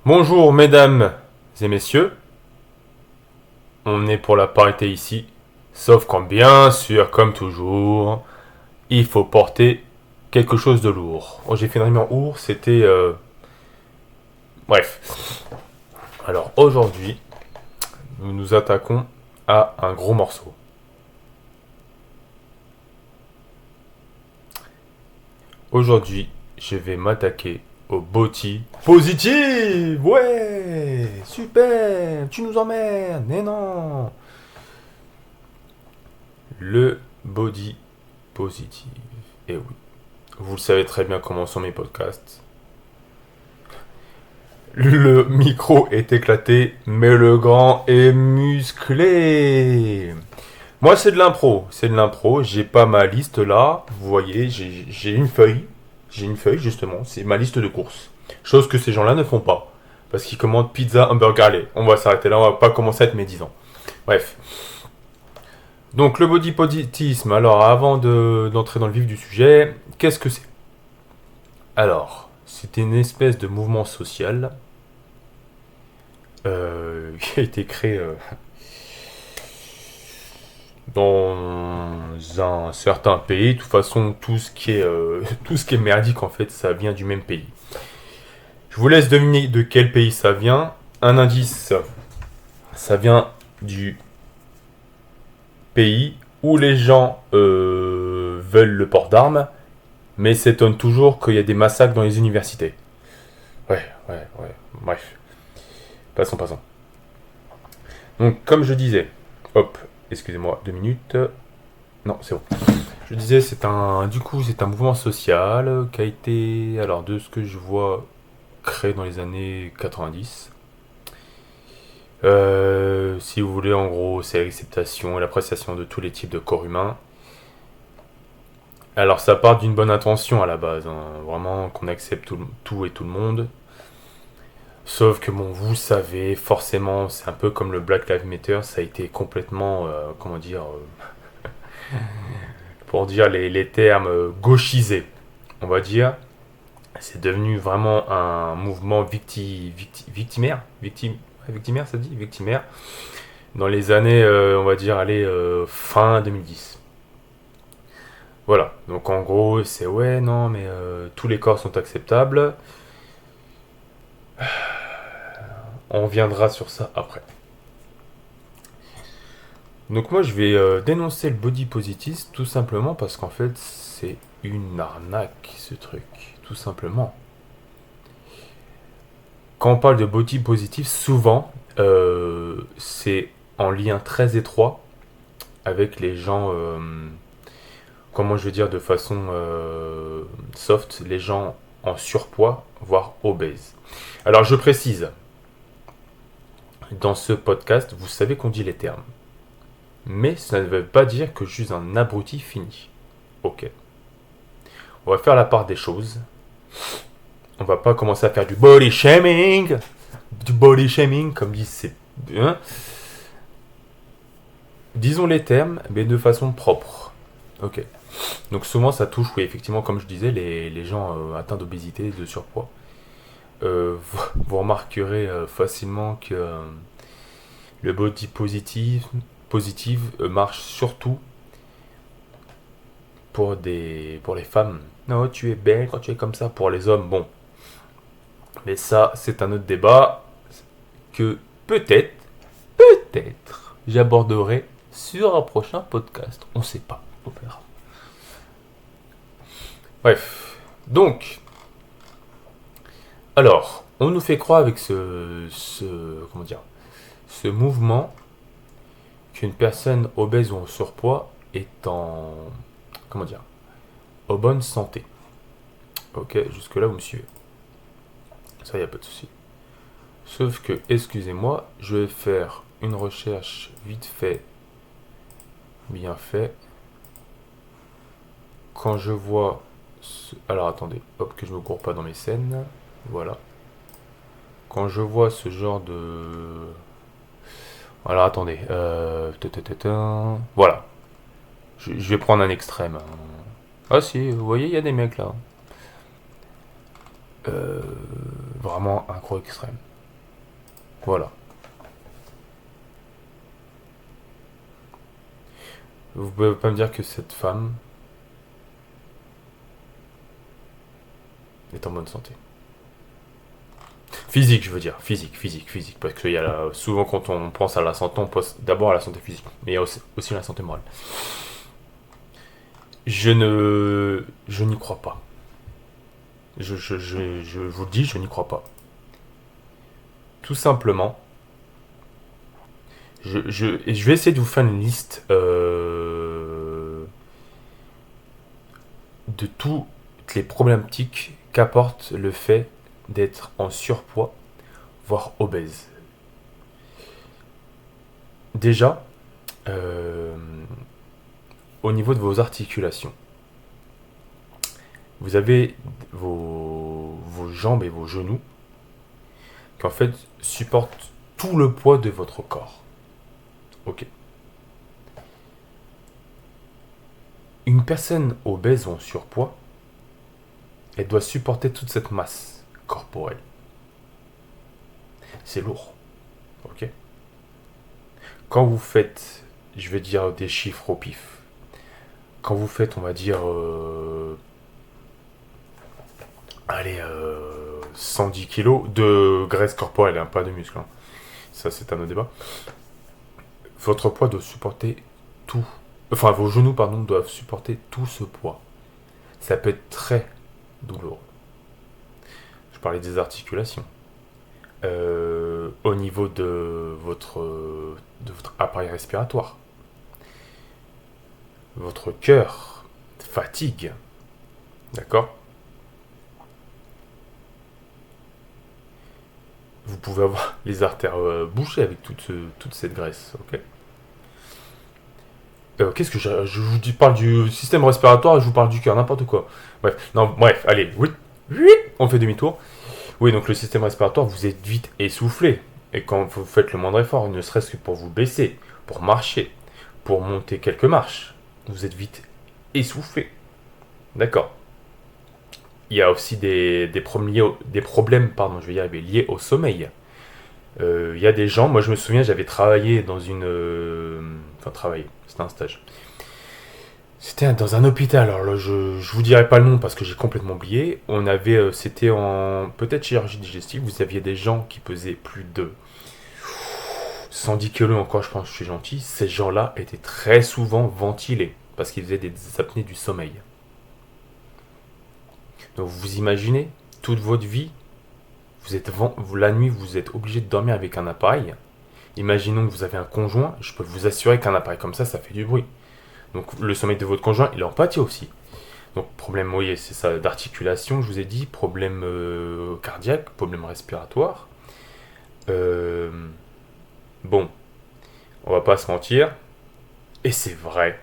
Bonjour mesdames et messieurs, on est pour la parité ici, sauf quand bien sûr, comme toujours, il faut porter quelque chose de lourd. Oh, j'ai fait une rime en ours, c'était... Bref. Alors aujourd'hui, nous nous attaquons à un gros morceau. Aujourd'hui, je vais m'attaquer au body positive. Ouais, super, tu nous emmerdes, mais non. Le body positive. Et oui, vous le savez très bien comment sont mes podcasts. Le micro est éclaté, mais le grand est musclé. Moi, c'est de l'impro. C'est de l'impro. J'ai pas ma liste là. Vous voyez, j'ai une feuille. J'ai une feuille, justement. C'est ma liste de courses. Chose que ces gens-là ne font pas. Parce qu'ils commandent pizza, hamburger. Allez, on va s'arrêter là. On va pas commencer à être médisant. Bref. Donc, le body positisme. Alors, avant d'entrer dans le vif du sujet, qu'est-ce que c'est? Alors, c'est une espèce de mouvement social qui a été créé dans un certain pays. De toute façon, tout ce qui est, tout ce qui est merdique, en fait, ça vient du même pays. Je vous laisse deviner de quel pays ça vient. Un indice, ça vient du pays où les gens veulent le port d'armes, mais s'étonnent toujours qu'il y a des massacres dans les universités. Ouais. Bref, passons. Donc, comme je disais, hop, excusez-moi, 2 minutes. Non, c'est bon. Je disais, c'est un mouvement social qui a été, alors de ce que je vois, créé dans les années 90. Si vous voulez, en gros, c'est l'acceptation et l'appréciation de tous les types de corps humains. Alors, ça part d'une bonne intention à la base, hein, vraiment qu'on accepte tout et tout le monde. Sauf que bon, vous savez, forcément, c'est un peu comme le Black Lives Matter, ça a été complètement, comment dire, pour dire les termes gauchisés, on va dire. C'est devenu vraiment un mouvement victimaire, victimaire, ça dit, victimaire, dans les années, on va dire, allez, fin 2010. Voilà, donc en gros, c'est ouais, non, mais tous les corps sont acceptables. On viendra sur ça après. Donc moi, je vais dénoncer le body positive tout simplement parce qu'en fait, c'est une arnaque, ce truc, tout simplement. Quand on parle de body positive, souvent, c'est en lien très étroit avec les gens, comment je veux dire de façon soft, les gens en surpoids, voire obèses. Alors je précise, dans ce podcast, vous savez qu'on dit les termes. Mais ça ne veut pas dire que je suis un abruti fini. Ok. On va faire la part des choses. On va pas commencer à faire du body shaming. Du body shaming, comme disent ces... Hein. Disons les termes, mais de façon propre. Ok. Donc souvent ça touche, oui, effectivement, comme je disais, les gens atteints d'obésité, de surpoids. Vous remarquerez facilement que le body positive marche surtout pour les femmes. Non, tu es belle quand tu es comme ça. Pour les hommes, bon. Mais ça, c'est un autre débat que peut-être, j'aborderai sur un prochain podcast. On sait pas, on verra. Bref, donc, alors, on nous fait croire avec comment dire, ce mouvement qu'une personne obèse ou en surpoids est en, comment dire, en bonne santé. Ok, jusque là vous me suivez. Ça, y a pas de souci. Sauf que, excusez-moi, je vais faire une recherche vite fait, bien fait. Quand je vois... Alors attendez, hop, que je me cours pas dans mes scènes. Voilà. Quand je vois ce genre de... Alors attendez. Voilà. Je vais prendre un extrême. Ah si, vous voyez, il y a des mecs là. Vraiment un gros extrême. Voilà. Vous pouvez pas me dire que cette femme est en bonne santé. Physique, je veux dire. Physique. Parce que souvent, quand on pense à la santé, on pense d'abord à la santé physique. Mais il y a aussi la santé morale. Je n'y crois pas. Je vous le dis, je n'y crois pas. Tout simplement, et je vais essayer de vous faire une liste de toutes les problématiques qu'apporte le fait d'être en surpoids, voire obèse. Déjà, euh, au niveau de vos articulations, vous avez vos jambes et vos genoux qui en fait supportent tout le poids de votre corps. Ok. Une personne obèse ou en surpoids, elle doit supporter toute cette masse corporelle. C'est lourd. Ok. Quand vous faites, je vais dire des chiffres au pif. Quand vous faites, on va dire, allez, 110 kilos de graisse corporelle, hein, pas de muscle. Hein. Ça, c'est un autre débat. Votre poids doit supporter tout. Enfin, vos genoux, pardon, doivent supporter tout ce poids. Ça peut être très douloureux. Je parlais des articulations. Au niveau de votre appareil respiratoire, votre cœur fatigue, d'accord. Vous pouvez avoir les artères bouchées avec toute cette graisse, ok. Qu'est-ce que je vous parle du système respiratoire et je vous parle du cœur, n'importe quoi. Bref, non, bref, allez, oui, oui, on fait demi-tour. Oui, donc le système respiratoire, vous êtes vite essoufflé. Et quand vous faites le moindre effort, ne serait-ce que pour vous baisser, pour marcher, pour monter quelques marches, vous êtes vite essoufflé. D'accord. Il y a aussi des problèmes, pardon, je vais y arriver, liés au sommeil. Il y a des gens, moi je me souviens, j'avais travaillé dans une... enfin, travaillé, c'était un stage. C'était dans un hôpital, alors là je vous dirai pas le nom parce que j'ai complètement oublié. On avait, c'était en peut-être chirurgie digestive, vous aviez des gens qui pesaient plus de 110 kilos encore, je pense que je suis gentil. Ces gens-là étaient très souvent ventilés parce qu'ils faisaient des apnées du sommeil. Donc vous imaginez, toute votre vie, la nuit vous êtes obligé de dormir avec un appareil. Imaginons que vous avez un conjoint, je peux vous assurer qu'un appareil comme ça fait du bruit. Donc le sommeil de votre conjoint, il en pâtit aussi. Donc problème, oui, c'est ça, d'articulation, je vous ai dit, problème cardiaque, problème respiratoire. Euh, bon, on va pas se mentir, et c'est vrai.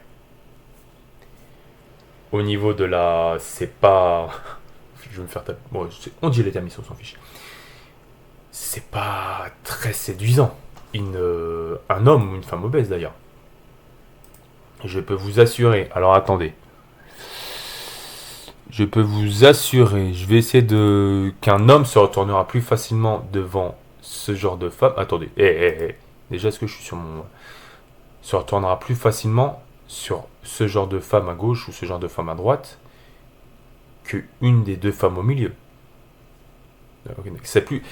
Au niveau de la... C'est pas... Je vais me faire taper... Bon, on dit les termes, on s'en fiche. C'est pas très séduisant. Un homme ou une femme obèse d'ailleurs. Je peux vous assurer... Alors attendez. Je peux vous assurer, je vais essayer qu'un homme se retournera plus facilement devant ce genre de femme. Attendez, déjà est-ce que je suis sur mon... Se retournera plus facilement sur ce genre de femme à gauche ou ce genre de femme à droite qu'une des deux femmes au milieu. C'est plus...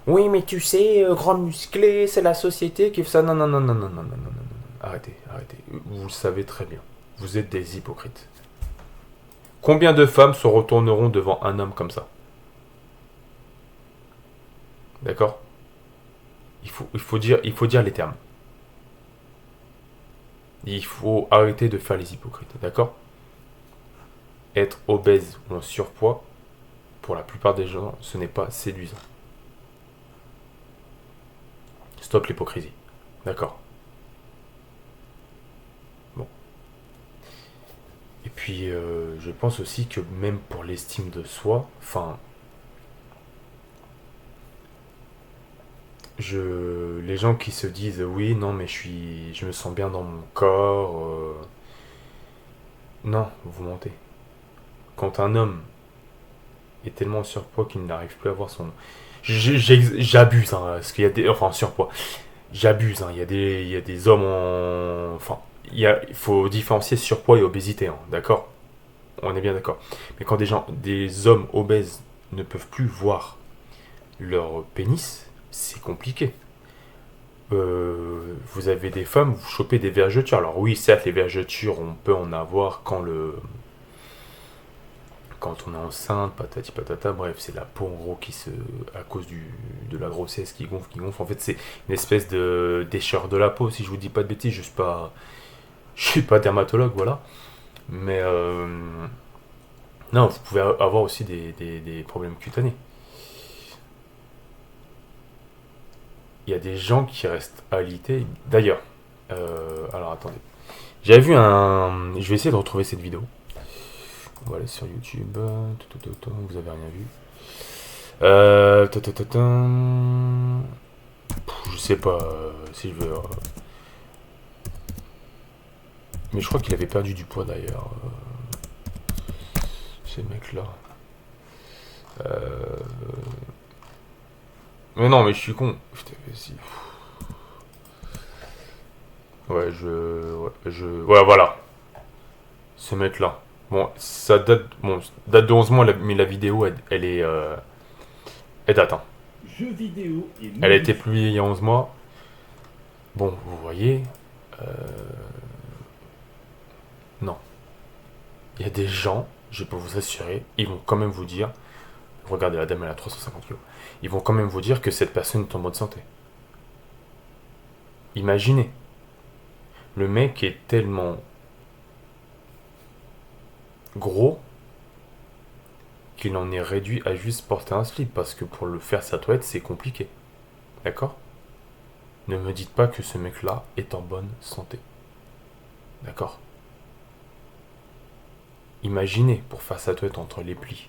Oui, mais tu sais, grand musclé, c'est la société qui fait ça. Non, non, non, non, non, non, non, non, non, non. Arrêtez. Vous le savez très bien. Vous êtes des hypocrites. Combien de femmes se retourneront devant un homme comme ça? D'accord. Il faut dire les termes. Il faut arrêter de faire les hypocrites, d'accord. Être obèse ou en surpoids, pour la plupart des gens, ce n'est pas séduisant. Stop l'hypocrisie, d'accord. Bon. Et puis, je pense aussi que même pour l'estime de soi, enfin, les gens qui se disent oui, non, mais je me sens bien dans mon corps, non, vous mentez. Quand un homme est tellement en surpoids qu'il n'arrive plus à voir son... J'abuse, hein, parce qu'il y a des... Enfin, surpoids. J'abuse, hein, il y a des hommes en... Enfin, il faut différencier surpoids et obésité, hein, d'accord. On est bien d'accord. Mais quand des hommes obèses ne peuvent plus voir leur pénis, c'est compliqué. Vous avez des femmes, vous chopez des vergetures. Alors oui, certes, les vergetures, on peut en avoir quand on est enceinte, patati patata, bref, c'est la peau en gros à cause de la grossesse qui gonfle, qui gonfle. En fait, c'est une espèce de déchirure de la peau, si je vous dis pas de bêtises, je suis pas dermatologue, voilà. Mais non, vous pouvez avoir aussi des problèmes cutanés. Il y a des gens qui restent alités. D'ailleurs, alors attendez. J'avais vu un. Je vais essayer de retrouver cette vidéo. On va aller sur YouTube. Vous avez rien vu. Je sais pas si je veux. Mais je crois qu'il avait perdu du poids d'ailleurs. Ces mecs-là. Euh, Mais non, mais je suis con. Putain, mais si. Ouais, voilà. Ce mec-là. Bon, ça date. Bon, date de 11 mois, mais la vidéo, elle est. Elle date, hein. Jeux vidéo et Elle a été musique. publiée il y a 11 mois. Bon, vous voyez. euh, Non. Il y a des gens, je peux vous assurer, ils vont quand même vous dire. Regardez, la dame, elle a 350 kilos. Ils vont quand même vous dire que cette personne est en bonne santé. Imaginez. Le mec est tellement gros qu'il en est réduit à juste porter un slip. Parce que pour le faire sa toilette, c'est compliqué. D'accord. Ne me dites pas que ce mec-là est en bonne santé. D'accord. Imaginez pour faire sa toilette entre les plis.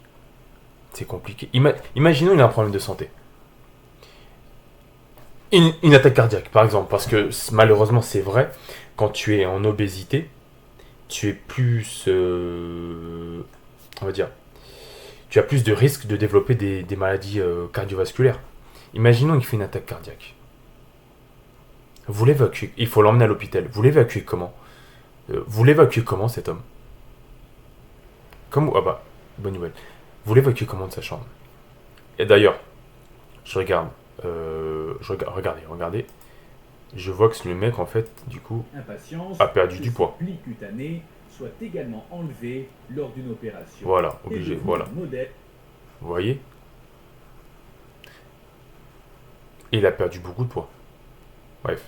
C'est compliqué. Imaginons il a un problème de santé. Une attaque cardiaque, par exemple. Parce que malheureusement, c'est vrai. Quand tu es en obésité, tu es plus... on va dire... Tu as plus de risques de développer des maladies cardiovasculaires. Imaginons qu'il fait une attaque cardiaque. Vous l'évacuez. Il faut l'emmener à l'hôpital. Vous l'évacuez comment? Vous l'évacuez comment, cet homme? Comment? Ah bah, bonne nouvelle. Vous l'évacuez comment de sa chambre? Et d'ailleurs, je regarde. Regardez. Je vois que le mec, en fait, du coup, Impatience a perdu que du ces poids. plis cutanés soient également enlevés lors d'une opération Voilà, et obligé. devenir Voilà. modèle. Vous voyez? Et il a perdu beaucoup de poids. Bref.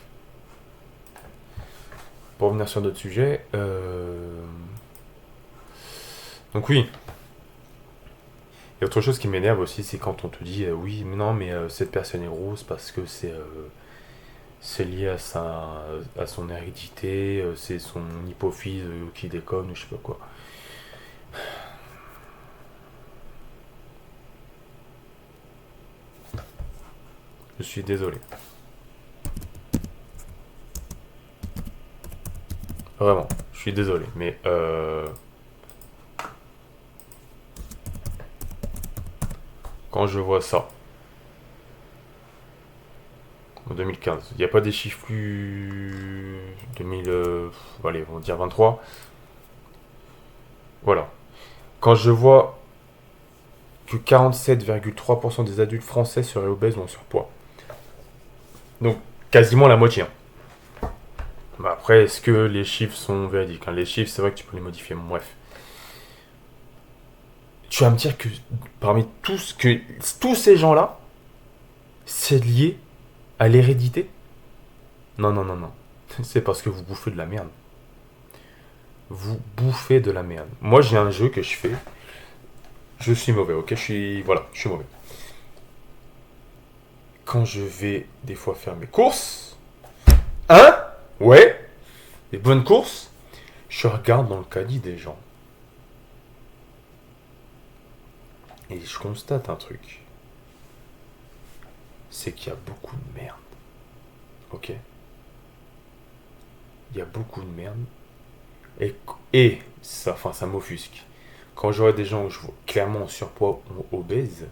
Pour revenir sur d'autres sujets. Donc oui. Et autre chose qui m'énerve aussi, c'est quand on te dit oui, mais non, mais cette personne est grosse parce que c'est lié à son hérédité, c'est son hypophyse qui déconne ou je sais pas quoi. Je suis désolé. Vraiment, je suis désolé. Mais quand je vois ça, en 2015, il n'y a pas des chiffres plus... 2000... allez, on va dire 23. Voilà. Quand je vois que 47,3% des adultes français seraient obèses ou en surpoids. Donc, quasiment la moitié, hein. Bah après, est-ce que les chiffres sont véridiques, hein? Les chiffres, c'est vrai que tu peux les modifier. Bon, bref. Tu vas me dire que tous ces gens-là, c'est lié à l'hérédité? Non, non, non, non. C'est parce que vous bouffez de la merde. Vous bouffez de la merde. Moi, j'ai un jeu que je fais. Je suis mauvais, ok? Voilà, je suis mauvais. Quand je vais des fois faire mes courses. Hein? Ouais? Des bonnes courses? Je regarde dans le caddie des gens. Et je constate un truc. C'est qu'il y a beaucoup de merde. Ok? Il y a beaucoup de merde. Et, et ça, enfin, ça m'offusque. Quand je vois des gens où je vois clairement en surpoids ou obèses,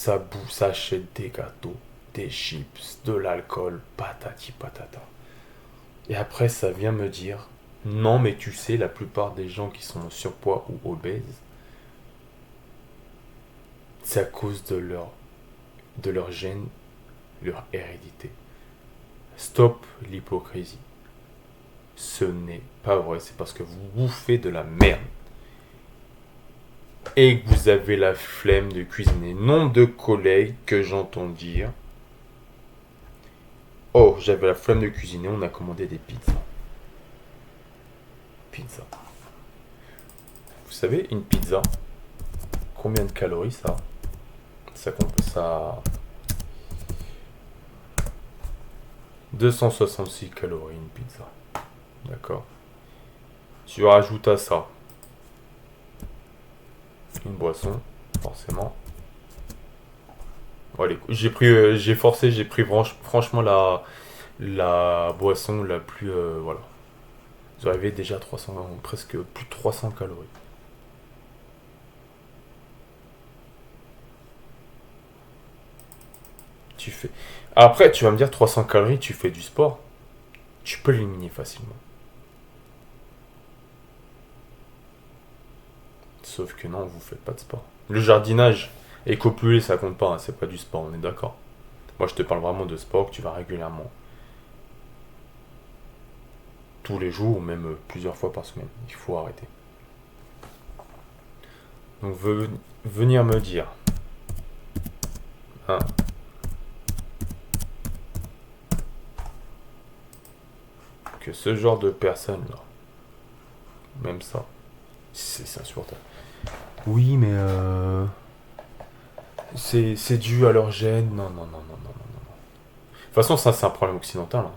ça achète des gâteaux, des chips, de l'alcool, patati patata. Et après, ça vient me dire, non, mais tu sais, la plupart des gens qui sont en surpoids ou obèses, c'est à cause de leur gène, leur hérédité. Stop l'hypocrisie. Ce n'est pas vrai, c'est parce que vous bouffez de la merde. Et que vous avez la flemme de cuisiner. Nombre de collègues que j'entends dire, oh, j'avais la flemme de cuisiner, on a commandé des pizzas. Pizza. Vous savez, une pizza, combien de calories ça a? Ça 266 calories une pizza. D'accord. Tu rajoutes à ça une boisson, forcément. Bon, allez, j'ai forcé, j'ai pris franchement la boisson la plus, voilà. Vous avez déjà 300, presque plus de 300 calories. Tu fais. Après, tu vas me dire 300 calories, tu fais du sport. Tu peux l'éliminer facilement. Sauf que non, vous faites pas de sport. Le jardinage et copuler, ça compte pas, hein, c'est pas du sport, on est d'accord. Moi, je te parle vraiment de sport que tu vas régulièrement. Tous les jours, ou même plusieurs fois par semaine. Il faut arrêter. Donc, venir me dire, hein, que ce genre de personnes-là, même ça, c'est insupportable. Oui, mais c'est dû à leur gène. Non, non, non, non, non, non, non. De toute façon, ça, c'est un problème occidental, hein.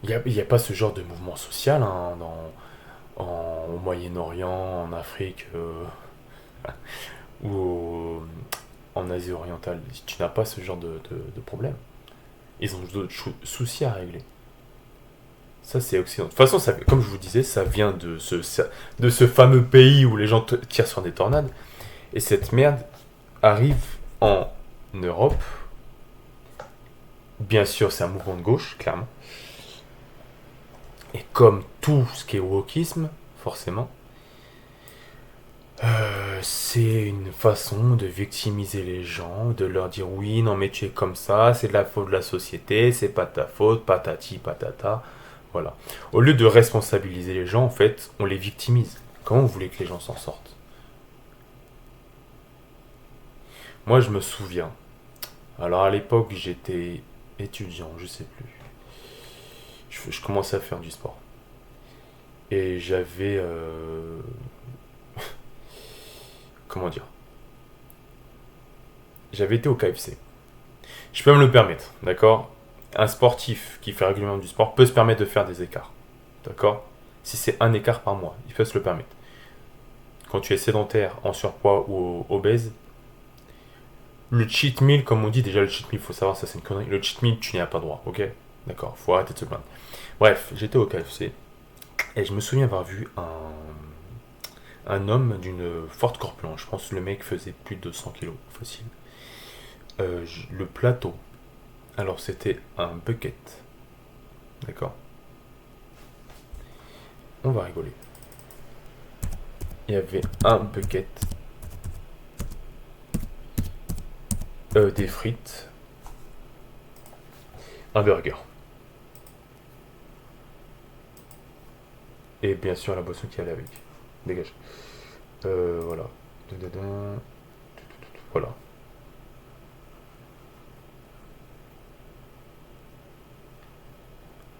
Il y a pas ce genre de mouvement social, hein, au Moyen-Orient, en Afrique ou en Asie orientale. Tu n'as pas ce genre de problème. Ils ont d'autres soucis à régler. Ça, c'est occidental. De toute façon, ça, comme je vous disais, ça vient de ce fameux pays où les gens tirent sur des tornades. Et cette merde arrive en Europe. Bien sûr, c'est un mouvement de gauche, clairement. Et comme tout ce qui est wokisme, forcément, c'est une façon de victimiser les gens, de leur dire oui, non mais tu es comme ça, c'est de la faute de la société, c'est pas ta faute, patati patata. Voilà. Au lieu de responsabiliser les gens, en fait, on les victimise. Comment vous voulez que les gens s'en sortent? Moi, je me souviens. Alors, à l'époque, j'étais étudiant, je sais plus. Je commençais à faire du sport. Et j'avais... comment dire? J'avais été au KFC. Je peux me le permettre, d'accord? Un sportif qui fait régulièrement du sport peut se permettre de faire des écarts. D'accord? Si c'est un écart par mois, il peut se le permettre. Quand tu es sédentaire, en surpoids ou obèse, le cheat meal, comme on dit, déjà le cheat meal, faut savoir, ça c'est une connerie. Le cheat meal, tu n'y as pas droit, ok? D'accord, faut arrêter de se plaindre. Bref, j'étais au KFC et je me souviens avoir vu un homme d'une forte corpulence. Je pense que le mec faisait plus de 200 kilos, facile. Le plateau, alors c'était un bucket. D'accord? On va rigoler. Il y avait un bucket, des frites, un burger. Et bien sûr la boisson qui allait avec. Dégage. Voilà. Voilà.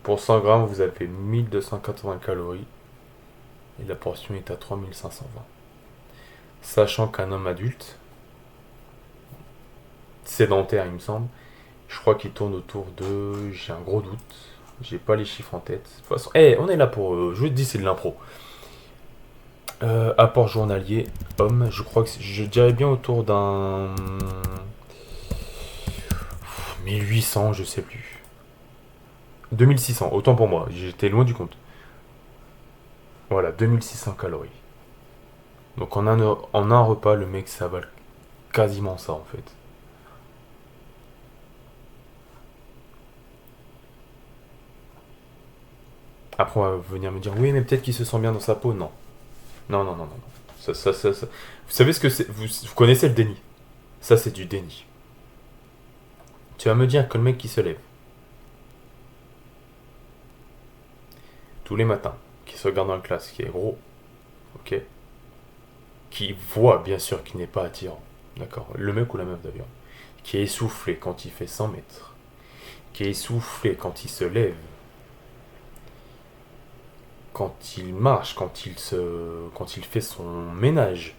Pour 100 grammes, vous avez 1280 calories. Et la portion est à 3520. Sachant qu'un homme adulte, sédentaire il me semble, je crois qu'il tourne autour de... J'ai un gros doute. J'ai pas les chiffres en tête. De toute façon, on est là pour... je vous dis, c'est de l'impro. Apport journalier, homme, je crois que je dirais bien autour d'un 1800, je sais plus. 2600, autant pour moi, j'étais loin du compte. Voilà, 2600 calories. Donc en un repas, le mec s'avale quasiment ça en fait. Après, on va venir me dire, oui, mais peut-être qu'il se sent bien dans sa peau. Non. Non, non, non, non, non. Ça. Vous savez ce que c'est? Vous connaissez le déni. Ça, c'est du déni. Tu vas me dire que le mec qui se lève tous les matins, qui se regarde dans la classe, qui est gros, ok, qui voit bien sûr qu'il n'est pas attirant, d'accord, le mec ou la meuf d'ailleurs, qui est essoufflé quand il fait 100 mètres, qui est essoufflé quand il se lève, quand il marche, quand il fait son ménage,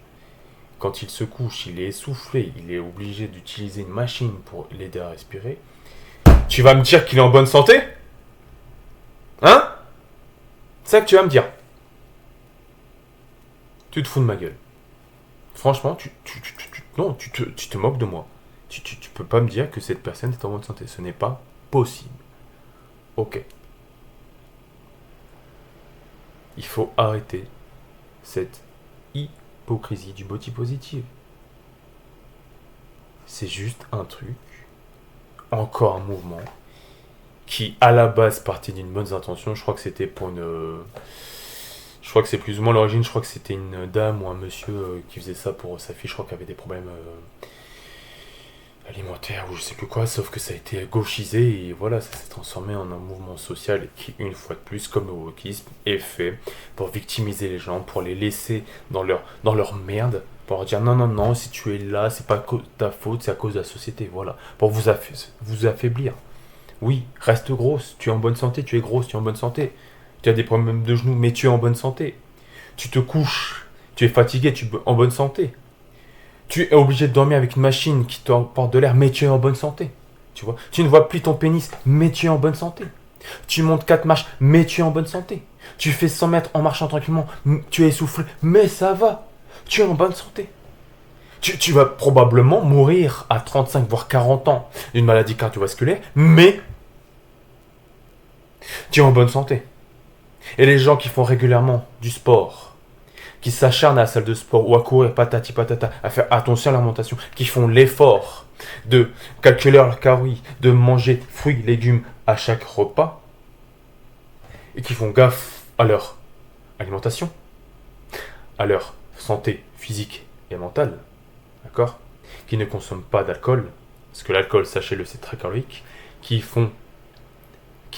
quand il se couche, il est essoufflé, il est obligé d'utiliser une machine pour l'aider à respirer. Tu vas me dire qu'il est en bonne santé? Hein? C'est ça que tu vas me dire? Tu te fous de ma gueule. Franchement, non, tu te moques de moi. Tu peux pas me dire que cette personne est en bonne santé. Ce n'est pas possible. Ok. Il faut arrêter cette hypocrisie du body positive. C'est juste un truc, encore un mouvement, qui à la base partait d'une bonne intention. Je crois que c'était pour une... Je crois que c'est plus ou moins l'origine. Je crois que c'était une dame ou un monsieur qui faisait ça pour sa fille. Je crois qu'elle avait des problèmes alimentaires ou je sais plus quoi. Sauf que ça a été gauchisé et voilà, ça s'est transformé en un mouvement social qui, une fois de plus, comme le wokisme, est fait pour victimiser les gens, pour les laisser dans leur merde, pour leur dire non, non, non, si tu es là, c'est pas ta faute, c'est à cause de la société. Voilà, pour vous affaiblir. Oui, reste grosse, tu es en bonne santé, tu es grosse, tu es en bonne santé. Tu as des problèmes de genoux, mais tu es en bonne santé. Tu te couches, tu es fatigué, tu es en bonne santé. Tu es obligé de dormir avec une machine qui t'emporte de l'air, mais tu es en bonne santé. Tu vois, tu ne vois plus ton pénis, mais tu es en bonne santé. Tu montes 4 marches, mais tu es en bonne santé. Tu fais 100 mètres en marchant tranquillement, tu es essoufflé, mais ça va. Tu es en bonne santé. Tu vas probablement mourir à 35 voire 40 ans d'une maladie cardiovasculaire, mais tu es en bonne santé. Et les gens qui font régulièrement du sport, qui s'acharnent à la salle de sport ou à courir patati patata, à faire attention à l'alimentation, qui font l'effort de calculer leurs calories, de manger fruits, légumes à chaque repas, et qui font gaffe à leur alimentation, à leur santé physique et mentale, d'accord, qui ne consomment pas d'alcool, parce que l'alcool, sachez-le, c'est très calorique, qui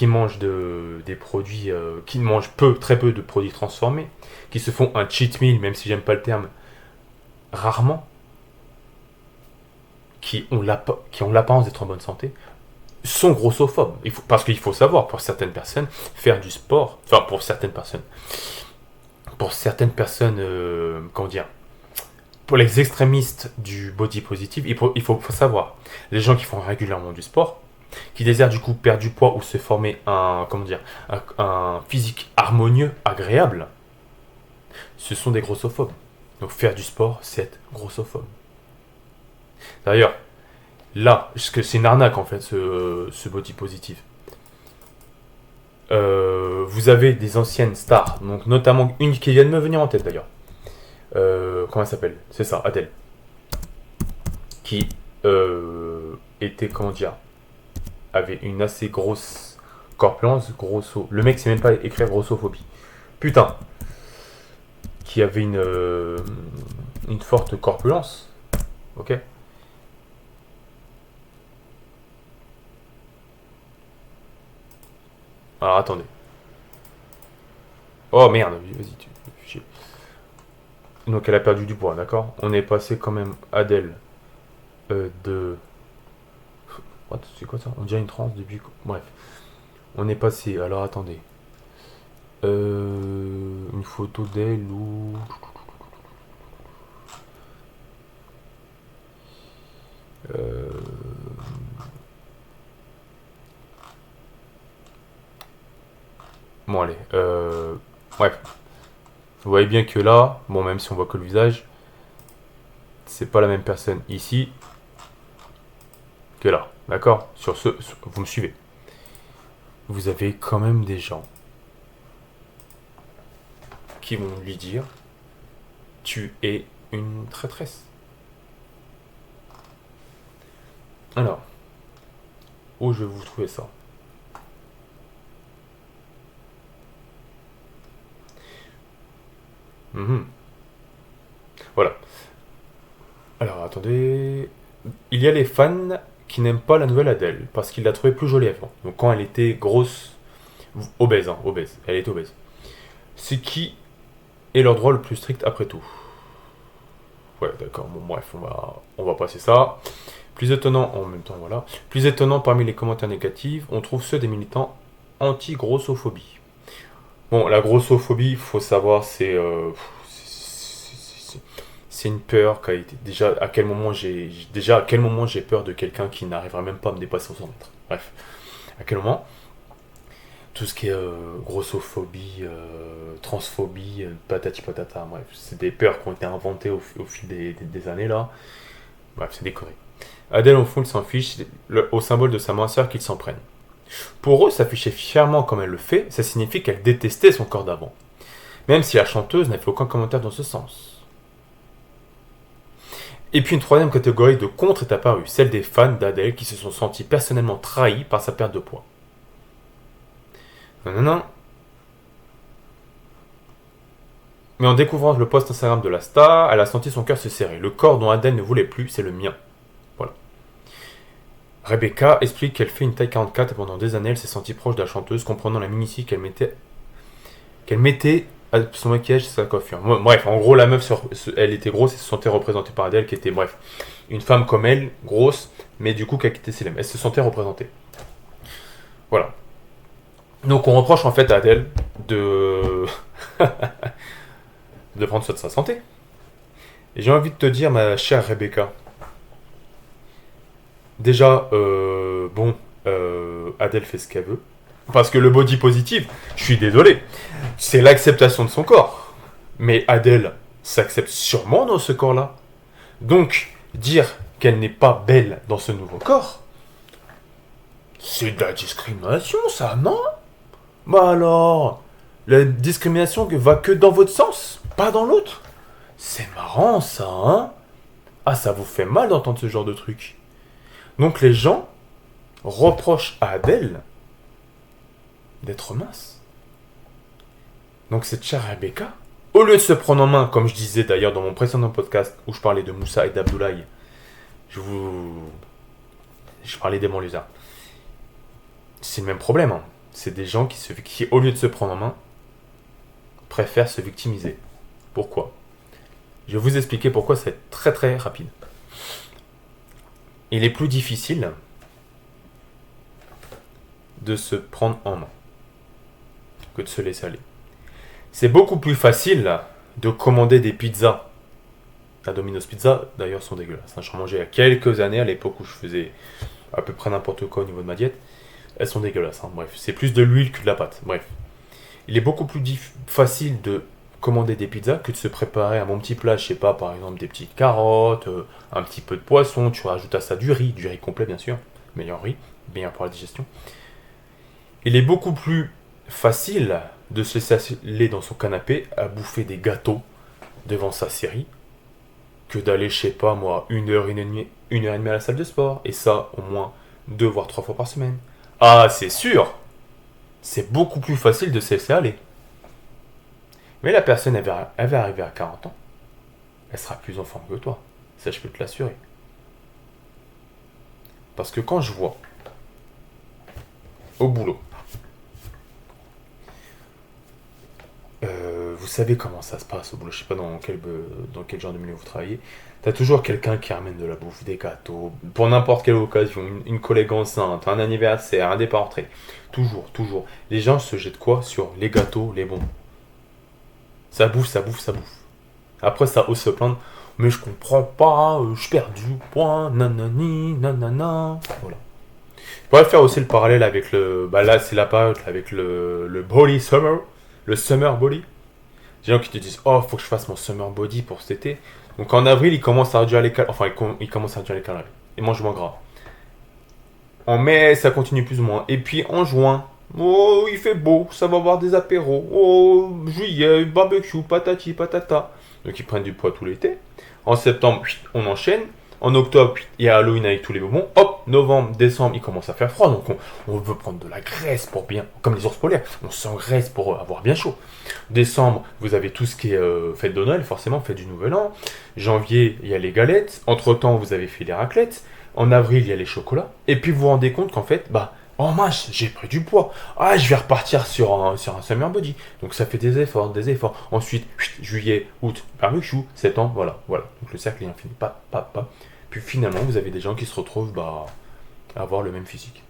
mangent des produits, qui mangent très peu de produits transformés, qui se font un cheat meal, même si j'aime pas le terme, rarement, qui ont l'apparence d'être en bonne santé, sont grossophobes. Parce qu'il faut savoir, pour certaines personnes, faire du sport, enfin pour certaines personnes, comment dire, pour les extrémistes du body positive, il faut savoir, les gens qui font régulièrement du sport, qui désirent du coup perdre du poids ou se former un physique harmonieux, agréable, ce sont des grossophobes. Donc faire du sport, c'est être grossophobe. D'ailleurs, là, parce que c'est une arnaque en fait, ce body positive. Vous avez des anciennes stars, donc notamment une qui vient de me venir en tête d'ailleurs. Comment elle s'appelle? C'est ça, Adèle. Qui était, comment dire, avait une assez grosse corpulence, Le mec sait même pas écrire grossophobie. Putain. Qui avait une forte corpulence. Ok. Alors attendez. Oh merde, vas-y. Donc elle a perdu du poids, d'accord. On est passé quand même Adèle de... What, c'est quoi ça? On dirait une transe depuis... Bref. On est passé... Alors attendez. Une photo d'elle ou... Bon allez. Bref. Vous voyez bien que là, bon même si on voit que le visage, c'est pas la même personne ici que là. D'accord? Vous me suivez. Vous avez quand même des gens qui vont lui dire tu es une traîtresse. Alors, où je vais vous trouver ça? Mhm. Voilà. Alors, attendez. Il y a les fans qui n'aiment pas la nouvelle Adèle parce qu'ils la trouvaient plus jolie avant. Donc, quand elle était grosse, obèse, hein, obèse. Elle était obèse. C'est qui est leur droit le plus strict après tout? Ouais, d'accord. Bon, bref, on va passer ça. Plus étonnant, en même temps, voilà. Plus étonnant parmi les commentaires négatifs, on trouve ceux des militants anti-grossophobie. Bon, la grossophobie, faut savoir, c'est une peur qui a été déjà à quel moment j'ai peur de quelqu'un qui n'arrivera même pas à me dépasser aux 100 mètres. Bref, à quel moment tout ce qui est grossophobie, transphobie, patati patata, bref, c'est des peurs qui ont été inventées au fil des années là. Bref, c'est des conneries. Adèle, au fond, s'en fiche, au symbole de sa minceur qu'ils s'en prennent. Pour eux, s'afficher fièrement comme elle le fait, ça signifie qu'elle détestait son corps d'avant. Même si la chanteuse n'a fait aucun commentaire dans ce sens. Et puis une troisième catégorie de contre est apparue, celle des fans d'Adèle qui se sont sentis personnellement trahis par sa perte de poids. Non, non, non. Mais en découvrant le post Instagram de la star, elle a senti son cœur se serrer. Le corps dont Adèle ne voulait plus, c'est le mien. Voilà. Rebecca explique qu'elle fait une taille 44 et pendant des années, elle s'est sentie proche de la chanteuse, comprenant la minutie qu'elle mettait à son maquillage et sa coiffure. Bref, en gros, la meuf, elle était grosse et se sentait représentée par Adèle, qui était, bref, une femme comme elle, grosse, mais du coup qui a quitté ses lèvres. Elle se sentait représentée. Voilà. Donc on reproche en fait à Adèle de de prendre soin de sa santé. Et j'ai envie de te dire, ma chère Rebecca, déjà, Adèle fait ce qu'elle veut. Parce que le body positive, je suis désolé, c'est l'acceptation de son corps. Mais Adèle s'accepte sûrement dans ce corps-là. Donc, dire qu'elle n'est pas belle dans ce nouveau corps, c'est de la discrimination, ça, non? Bah alors, la discrimination va que dans votre sens, pas dans l'autre. C'est marrant, ça, hein? Ah, ça vous fait mal d'entendre ce genre de truc. Donc les gens reprochent à Adèle d'être mince. Donc cette chère Rebecca, au lieu de se prendre en main, comme je disais d'ailleurs dans mon précédent podcast où je parlais de Moussa et d'Abdoulaye, je parlais des banlieusards. C'est le même problème, hein. C'est des gens qui, au lieu de se prendre en main, préfèrent se victimiser. Pourquoi? Je vais vous expliquer pourquoi c'est très très rapide. Il est plus difficile de se prendre en main que de se laisser aller. C'est beaucoup plus facile de commander des pizzas. La Domino's Pizza, d'ailleurs, sont dégueulasses. J'en mangeais il y a quelques années, à l'époque où je faisais à peu près n'importe quoi au niveau de ma diète. Elles sont dégueulasses, hein. Bref, c'est plus de l'huile que de la pâte. Bref. Il est beaucoup plus facile de commander des pizzas que de se préparer un bon petit plat, je sais pas, par exemple des petites carottes, un petit peu de poisson, tu rajoutes à ça du riz complet bien sûr, meilleur riz, meilleur pour la digestion. Il est beaucoup plus facile de se laisser aller dans son canapé à bouffer des gâteaux devant sa série que d'aller, je sais pas moi, une heure et demie à la salle de sport, et ça au moins 2 voire 3 fois par semaine. Ah, c'est sûr, c'est beaucoup plus facile de se laisser aller. Mais la personne, elle va arriver à 40 ans, elle sera plus en forme que toi. Ça, je peux te l'assurer. Parce que quand je vois au boulot, vous savez comment ça se passe au boulot, je sais pas dans quel genre de milieu vous travaillez, t'as toujours quelqu'un qui ramène de la bouffe, des gâteaux, pour n'importe quelle occasion, une collègue enceinte, un anniversaire, un départ rentrée. Toujours, toujours. Les gens se jettent quoi sur les gâteaux, les bonbons. Ça bouffe, ça bouffe, ça bouffe. Après, ça ose se plaindre. Mais je comprends pas, je perds du poids, nanani, nanana. Voilà. Je pourrais faire aussi le parallèle avec le. Bah là, c'est la période avec le body summer. Le summer body. Des gens qui te disent, oh, faut que je fasse mon summer body pour cet été. Donc en avril, ils commencent à réduire les calories. Enfin, ils commencent à réduire les calories. Ils mangent moins gras. En mai, ça continue plus ou moins. Et puis en juin, oh, il fait beau, ça va avoir des apéros. Oh, juillet, barbecue, patati, patata. Donc ils prennent du poids tout l'été. En septembre, on enchaîne. En octobre, il y a Halloween avec tous les bonbons. Hop, novembre, décembre, il commence à faire froid, donc on veut prendre de la graisse pour bien, comme les ours polaires, on s'engraisse pour avoir bien chaud. Décembre, vous avez tout ce qui est fête de Noël, forcément, fête du Nouvel An. Janvier, il y a les galettes. Entre-temps, vous avez fait les raclettes. En avril, il y a les chocolats. Et puis vous vous rendez compte qu'en fait, oh mince, j'ai pris du poids. Ah, je vais repartir sur un summer body. Donc ça fait des efforts, des efforts. Ensuite, juillet, août, barbecue, septembre, voilà. Donc le cercle est infini. Pas. Puis finalement, vous avez des gens qui se retrouvent à avoir le même physique.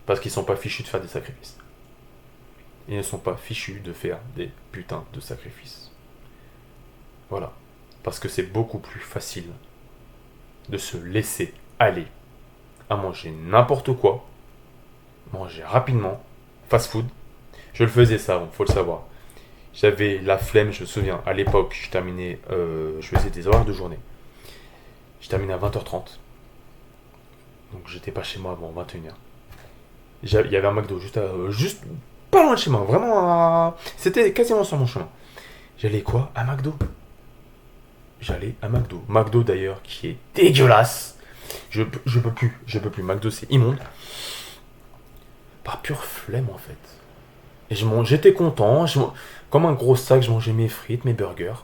Parce qu'ils sont pas fichus de faire des sacrifices. Ils ne sont pas fichus de faire des putains de sacrifices. Voilà. Parce que c'est beaucoup plus facile de se laisser aller à manger n'importe quoi, manger rapidement, fast food. Je le faisais ça, bon, faut le savoir. J'avais la flemme, je me souviens, à l'époque, je faisais des horaires de journée. Je terminais à 20h30. Donc j'étais pas chez moi avant 21h. Il y avait un McDo juste pas loin de chez moi, vraiment c'était quasiment sur mon chemin. J'allais quoi? À McDo. J'allais à McDo. McDo d'ailleurs qui est dégueulasse. Je peux plus. McDo c'est immonde. Par pure flemme en fait. Et j'étais content. Comme un gros sac, je mangeais mes frites, mes burgers.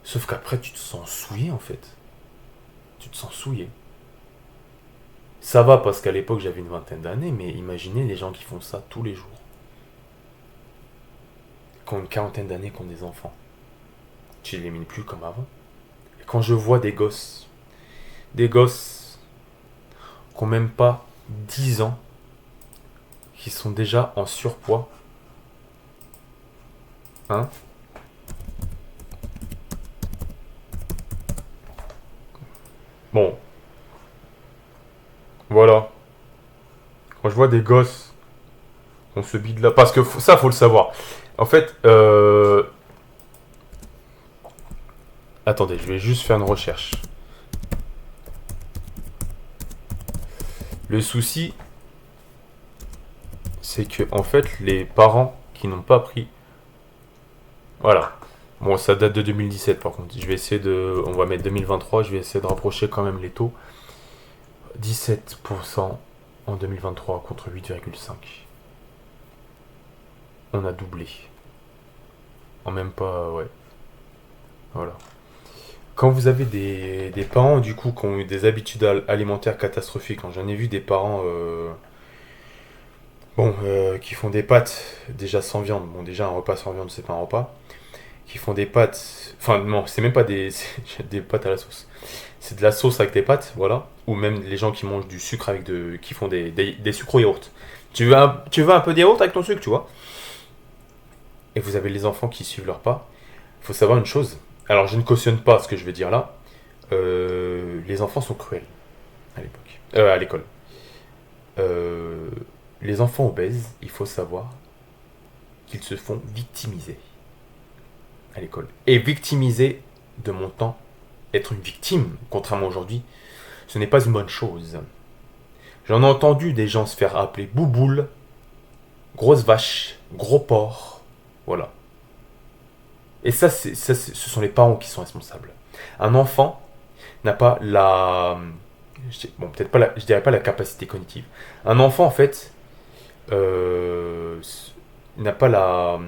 Sauf qu'après tu te sens souillé en fait. Tu te sens souillé. Ça va parce qu'à l'époque j'avais une vingtaine d'années, mais imaginez les gens qui font ça tous les jours. Qui ont une quarantaine d'années, qui ont des enfants. Tu les élimines plus comme avant. Et quand je vois des gosses qui n'ont même pas 10 ans, qui sont déjà en surpoids, hein? Bon, voilà. Quand je vois des gosses, on se bide là, parce que ça faut le savoir. En fait, attendez, je vais juste faire une recherche. Le souci, c'est que en fait, les parents qui n'ont pas pris, voilà. Bon, ça date de 2017 par contre. On va mettre 2023. Je vais essayer de rapprocher quand même les taux. 17% en 2023 contre 8,5. On a doublé. En même pas, ouais. Voilà. Quand vous avez des parents du coup qui ont eu des habitudes alimentaires catastrophiques, quand j'en ai vu des parents qui font des pâtes déjà sans viande. Bon, déjà un repas sans viande c'est pas un repas. Qui font des pâtes, enfin non, c'est même pas des pâtes à la sauce. C'est de la sauce avec des pâtes, voilà. Ou même les gens qui mangent du sucre qui font des sucres au yaourt. Tu veux un peu de yaourt avec ton sucre, tu vois. Et vous avez les enfants qui suivent leur pas. Il faut savoir une chose. Alors je ne cautionne pas ce que je vais dire là. Les enfants sont cruels à l'époque, à l'école. Les enfants obèses, il faut savoir qu'ils se font victimiser à l'école. Et victimiser, de mon temps, être une victime, contrairement à aujourd'hui, ce n'est pas une bonne chose. J'en ai entendu des gens se faire appeler bouboule, grosse vache, gros porc, voilà. Et ce sont les parents qui sont responsables. Un enfant n'a pas peut-être pas je dirais pas la capacité cognitive. Un enfant, en fait, n'a pas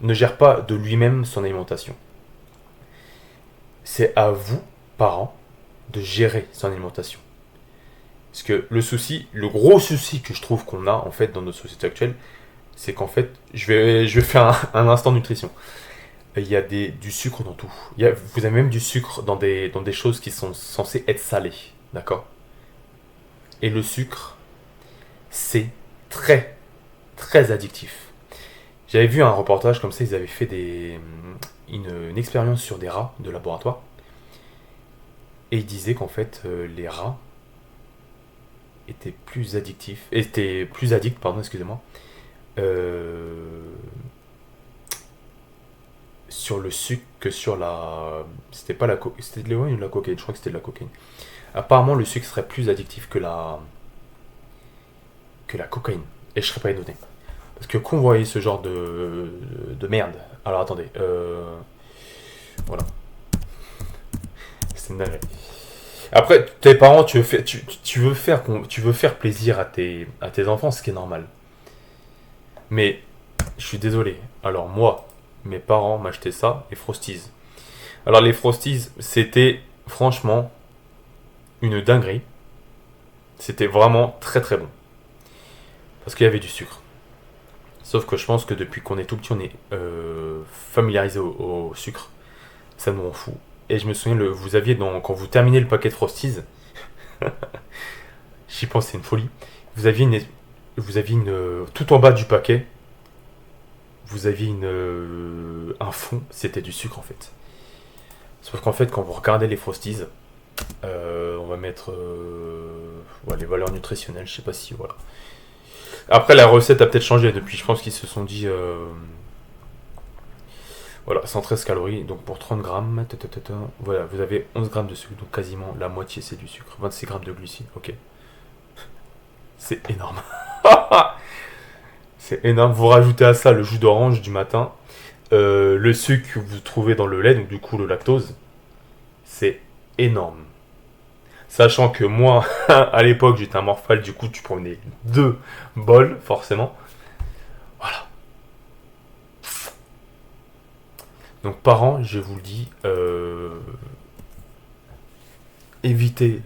ne gère pas de lui-même son alimentation. C'est à vous, parents, de gérer son alimentation. Parce que le gros souci que je trouve qu'on a en fait dans notre société actuelle, c'est qu'en fait, je vais faire un instant nutrition. Il y a du sucre dans tout. Vous avez même du sucre dans des choses qui sont censées être salées, d'accord? Et le sucre, c'est très, très addictif. J'avais vu un reportage comme ça, ils avaient fait une expérience sur des rats de laboratoire. Et ils disaient qu'en fait, les rats étaient plus addicts, excusez-moi, sur le sucre que sur c'était pas c'était de l'héroïne ou de la cocaïne, je crois que c'était de la cocaïne. Apparemment, le sucre serait plus addictif que la cocaïne. Et je serais pas étonné. Parce que quand vous voyez ce genre de merde. Alors attendez. Voilà. C'est une dinguerie. Après, tes parents, tu veux faire plaisir à tes enfants, ce qui est normal. Mais je suis désolé. Alors moi, mes parents m'achetaient ça, les Frosties. Alors les Frosties, c'était franchement une dinguerie. C'était vraiment très très bon. Parce qu'il y avait du sucre. Sauf que je pense que depuis qu'on est tout petit, on est familiarisé au sucre. Ça nous rend fou. Et je me souviens, vous aviez quand vous terminez le paquet de Frosties, j'y pense, c'est une folie. Vous aviez tout en bas du paquet, vous aviez un fond, c'était du sucre en fait. Sauf qu'en fait, quand vous regardez les Frosties, on va mettre ouais, les valeurs nutritionnelles, je sais pas si voilà. Après, la recette a peut-être changé depuis. Je pense qu'ils se sont dit voilà, 113 calories, donc pour 30 grammes, voilà, vous avez 11 grammes de sucre, donc quasiment la moitié c'est du sucre. 26 grammes de glucides, ok. C'est énorme. C'est énorme. Vous rajoutez à ça le jus d'orange du matin, le sucre que vous trouvez dans le lait, donc du coup le lactose. C'est énorme. Sachant que moi, à l'époque, j'étais un morphale, du coup tu prenais 2 bols, forcément. Voilà. Donc parents, je vous le dis, évitez.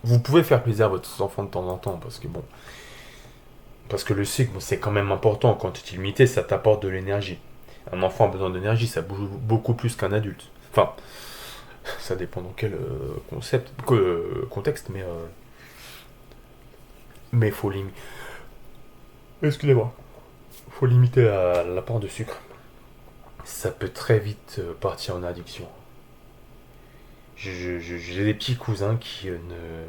Vous pouvez faire plaisir à votre enfant de temps en temps, parce que bon, parce que le sucre, bon, c'est quand même important. En quantité limitée, ça t'apporte de l'énergie. Un enfant a besoin d'énergie, ça bouge beaucoup plus qu'un adulte. Enfin, ça dépend dans quel contexte, mais faut limiter. Excusez-moi. Faut limiter l'apport de sucre. Ça peut très vite partir en addiction. J'ai des petits cousins qui ne.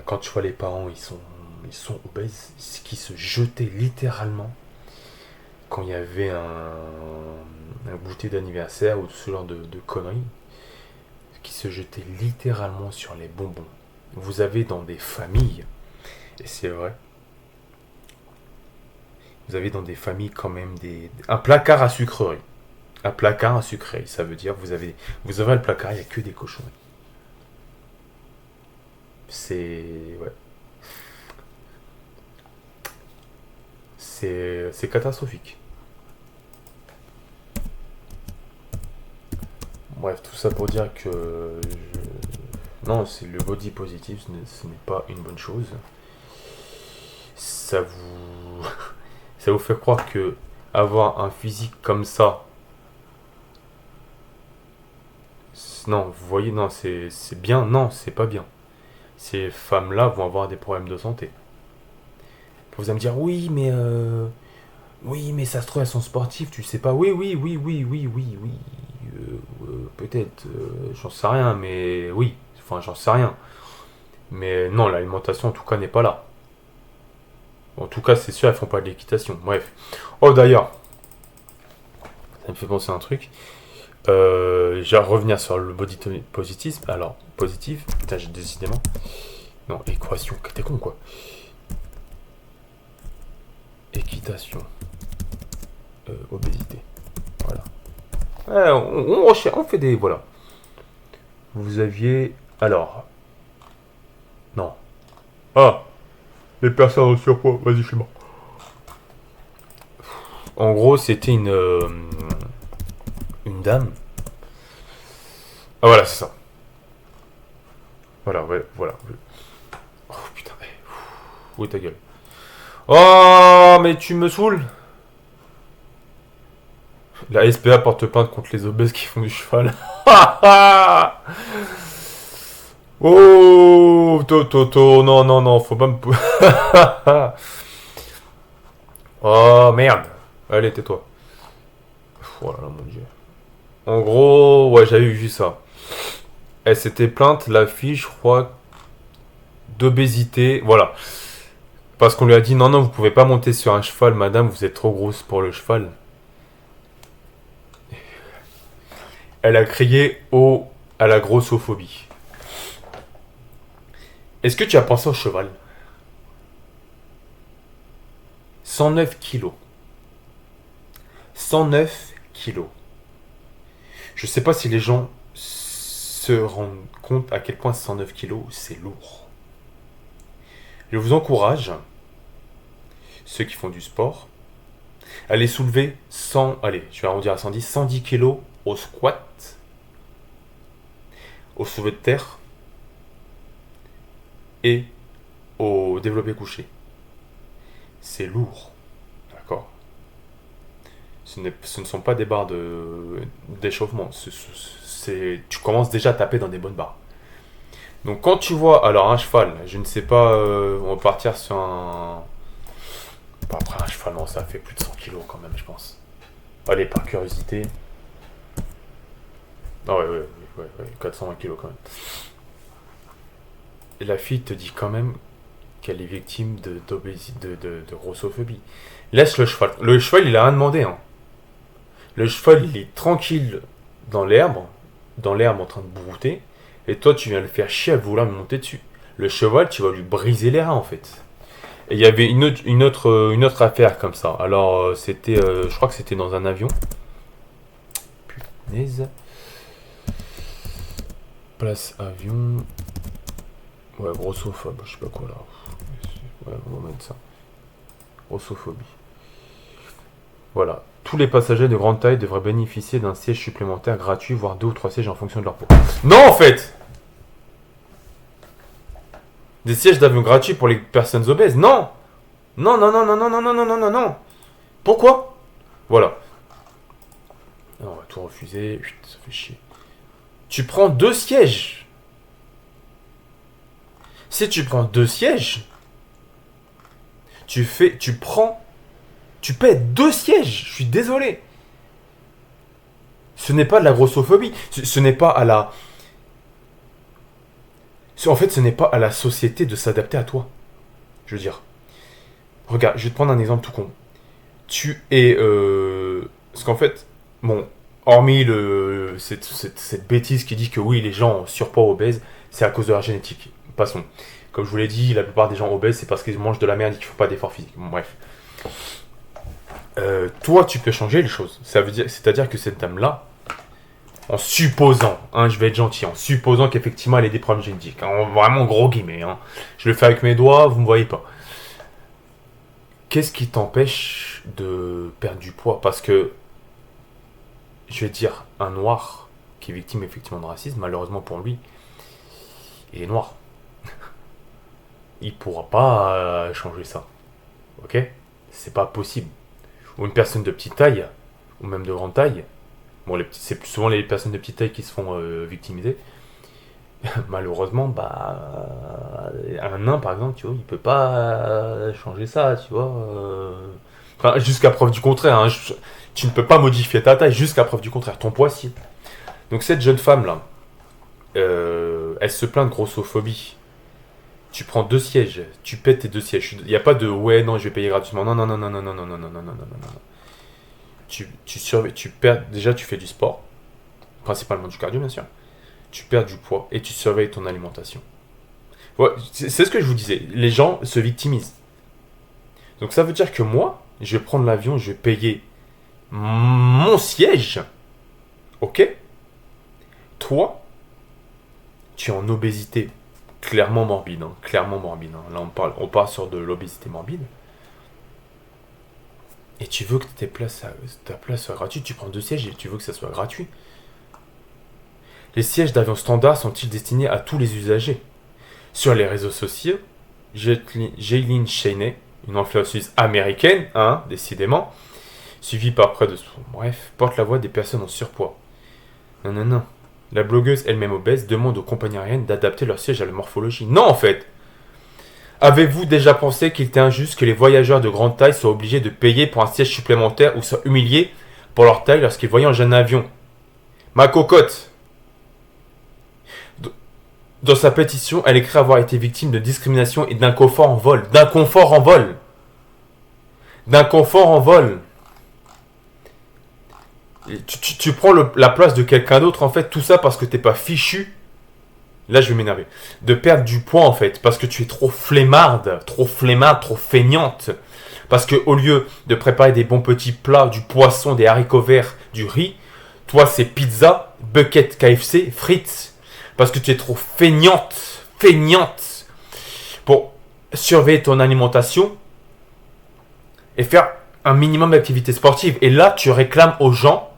Quand tu vois les parents, ils sont obèses, qui se jetaient littéralement quand il y avait un goûter d'anniversaire ou ce genre de conneries, qui se jetaient littéralement sur les bonbons. Vous avez dans des familles, et c'est vrai, vous avez dans des familles quand même un placard à sucreries. Un placard à sucreries, ça veut dire vous avez le placard, il n'y a que des cochons. C'est. Ouais. C'est catastrophique. Bref, tout ça pour dire que. Non, c'est le body positive, ce n'est pas une bonne chose. Ça vous. Ça vous fait croire que avoir un physique comme ça. Non, vous voyez, non, c'est bien. Non, c'est pas bien. Ces femmes-là vont avoir des problèmes de santé. Vous allez me dire, oui, mais ça se trouve, elles sont sportives, tu sais pas. Oui. Peut-être, j'en sais rien, mais oui. Enfin, j'en sais rien. Mais non, l'alimentation, en tout cas, n'est pas là. En tout cas, c'est sûr, elles font pas de l'équitation. Bref. Oh, d'ailleurs, ça me fait penser à un truc. Je vais revenir sur le body positivisme. Alors, positif. Putain, j'ai décidément. Non, équation. T'es con, quoi. Équitation. Obésité. Voilà. Ouais, on fait des. Voilà. Vous aviez. Alors. Non. Ah, les personnes en surpoids. Vas-y, je suis mort. En gros, c'était une dame. Ah, voilà, c'est ça. Voilà, ouais, voilà. Oh putain. Où est ta gueule? Oh, mais tu me saoules. La SPA porte plainte contre les obèses qui font du cheval. Oh, Toto, non, faut pas me. Oh merde. Allez, tais-toi. Oh là là, mon dieu. En gros, ouais, j'avais vu ça. Elle s'était plainte, la fille, je crois, d'obésité. Voilà. Parce qu'on lui a dit non, vous pouvez pas monter sur un cheval, madame, vous êtes trop grosse pour le cheval. Elle a crié au à la grossophobie. Est-ce que tu as pensé au cheval? 109 kilos. 109 kilos. Je sais pas si les gens se rendre compte à quel point 109 kilos, c'est lourd. Je vous encourage, ceux qui font du sport, à les soulever 100, allez, je vais arrondir à 110 kilos au squat, au soulevé de terre et au développé couché. C'est lourd, d'accord. Ce ne sont pas des barres d'échauffement. Tu commences déjà à taper dans des bonnes barres. Donc quand tu vois, alors un cheval, je ne sais pas, on va partir sur un... Bon, après un cheval, non, ça fait plus de 100 kilos quand même, je pense. Allez, par curiosité. Ah ouais, 420 kilos quand même. Et la fille te dit quand même qu'elle est victime de grossophobie. Laisse le cheval. Le cheval, il a rien demandé, hein. Le cheval, il est tranquille dans l'herbe en train de brouter, et toi, tu viens le faire chier à vouloir me monter dessus. Le cheval, tu vas lui briser les reins, en fait. Et il y avait une autre affaire comme ça. Alors, c'était, je crois que c'était dans un avion. Punaise. Place avion. Ouais, grossophobe, je sais pas quoi là. Ouais, on va mettre ça. Grossophobie. Voilà. Tous les passagers de grande taille devraient bénéficier d'un siège supplémentaire gratuit, voire 2 ou 3 sièges en fonction de leur poids. Non, en fait! Des sièges d'avion gratuits pour les personnes obèses. Non! Non. Pourquoi? Voilà. Non, on va tout refuser. Chut, ça fait chier. Tu prends 2 sièges. Si tu prends 2 sièges, tu paies 2 sièges. Je suis désolé. Ce n'est pas de la grossophobie. Ce n'est pas à la... En fait, ce n'est pas à la société de s'adapter à toi. Je veux dire. Regarde, je vais te prendre un exemple tout con. Tu es... Parce qu'en fait, bon, hormis cette bêtise qui dit que oui, les gens surpoids obèses, c'est à cause de leur génétique. Passons. Comme je vous l'ai dit, la plupart des gens obèses, c'est parce qu'ils mangent de la merde et qu'ils ne font pas d'efforts physiques. Bon, bref. Toi, tu peux changer les choses. C'est-à-dire que cette dame-là, en supposant, hein, je vais être gentil, en supposant qu'effectivement elle ait des problèmes génétiques, hein, vraiment gros guillemets, hein, je le fais avec mes doigts, vous ne me voyez pas. Qu'est-ce qui t'empêche de perdre du poids? Parce que, je vais dire, un noir qui est victime effectivement de racisme, malheureusement pour lui, il est noir. Il pourra pas changer ça. Ok? C'est pas possible. Ou une personne de petite taille, ou même de grande taille, bon, c'est plus souvent les personnes de petite taille qui se font victimiser. Malheureusement, bah, un nain par exemple, tu vois, il peut pas changer ça, tu vois. Enfin, jusqu'à preuve du contraire, hein, tu ne peux pas modifier ta taille jusqu'à preuve du contraire. Ton poids, si. Donc cette jeune femme là, elle se plaint de grossophobie. Tu prends 2 sièges, tu pètes tes 2 sièges. Il n'y a pas de ouais, non, je vais payer gratuitement. Non. Tu surveilles, tu perds. Déjà, tu fais du sport, principalement du cardio, bien sûr. Tu perds du poids et tu surveilles ton alimentation. Ouais, c'est ce que je vous disais. Les gens se victimisent. Donc, ça veut dire que moi, je vais prendre l'avion, je vais payer mon siège. Ok? Toi, tu es en obésité. Clairement morbide, hein. Là, on part sur de l'obésité morbide. Et tu veux que ta place soit gratuite, tu prends 2 sièges et tu veux que ça soit gratuit. Les sièges d'avion standard sont-ils destinés à tous les usagers? Sur les réseaux sociaux, Jaylin Chaney, une influenceuse américaine, hein, décidément, suivie par près de... Bref, porte la voix des personnes en surpoids. Non. La blogueuse elle-même obèse demande aux compagnies aériennes d'adapter leur siège à la morphologie. Non, en fait. Avez-vous déjà pensé qu'il était injuste que les voyageurs de grande taille soient obligés de payer pour un siège supplémentaire ou soient humiliés pour leur taille lorsqu'ils voyagent en avion? Ma cocotte. Dans sa pétition, elle écrit avoir été victime de discrimination et d'inconfort en vol. D'inconfort en vol. Tu prends la place de quelqu'un d'autre, en fait, tout ça parce que t'es pas fichu. Là, je vais m'énerver. De perdre du poids, en fait, parce que tu es trop flemmarde, trop feignante. Parce que au lieu de préparer des bons petits plats, du poisson, des haricots verts, du riz, toi, c'est pizza, bucket KFC, frites. Parce que tu es trop feignante pour surveiller ton alimentation et faire un minimum d'activité sportive. Et là, tu réclames aux gens,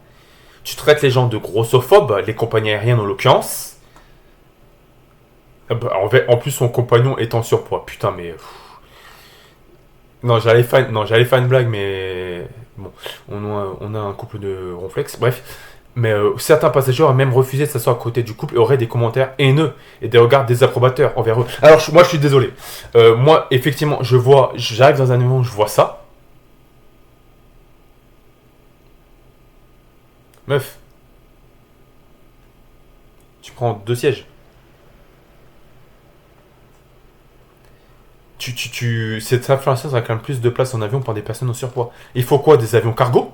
tu traites les gens de grossophobes, les compagnies aériennes en l'occurrence. En plus, son compagnon est en surpoids. Putain, mais... Non, j'allais faire une blague, mais... Bon, on a un couple de ronflex. Bref. Mais certains passagers auraient même refusé de s'asseoir à côté du couple et auraient des commentaires haineux et des regards désapprobateurs envers eux. Alors, moi, je suis désolé. Moi, effectivement, j'arrive dans un avion, je vois ça. Meuf, tu prends 2 sièges. Cette influenceuse réclame plus de place en avion pour des personnes en surpoids. Il faut quoi, des avions cargo?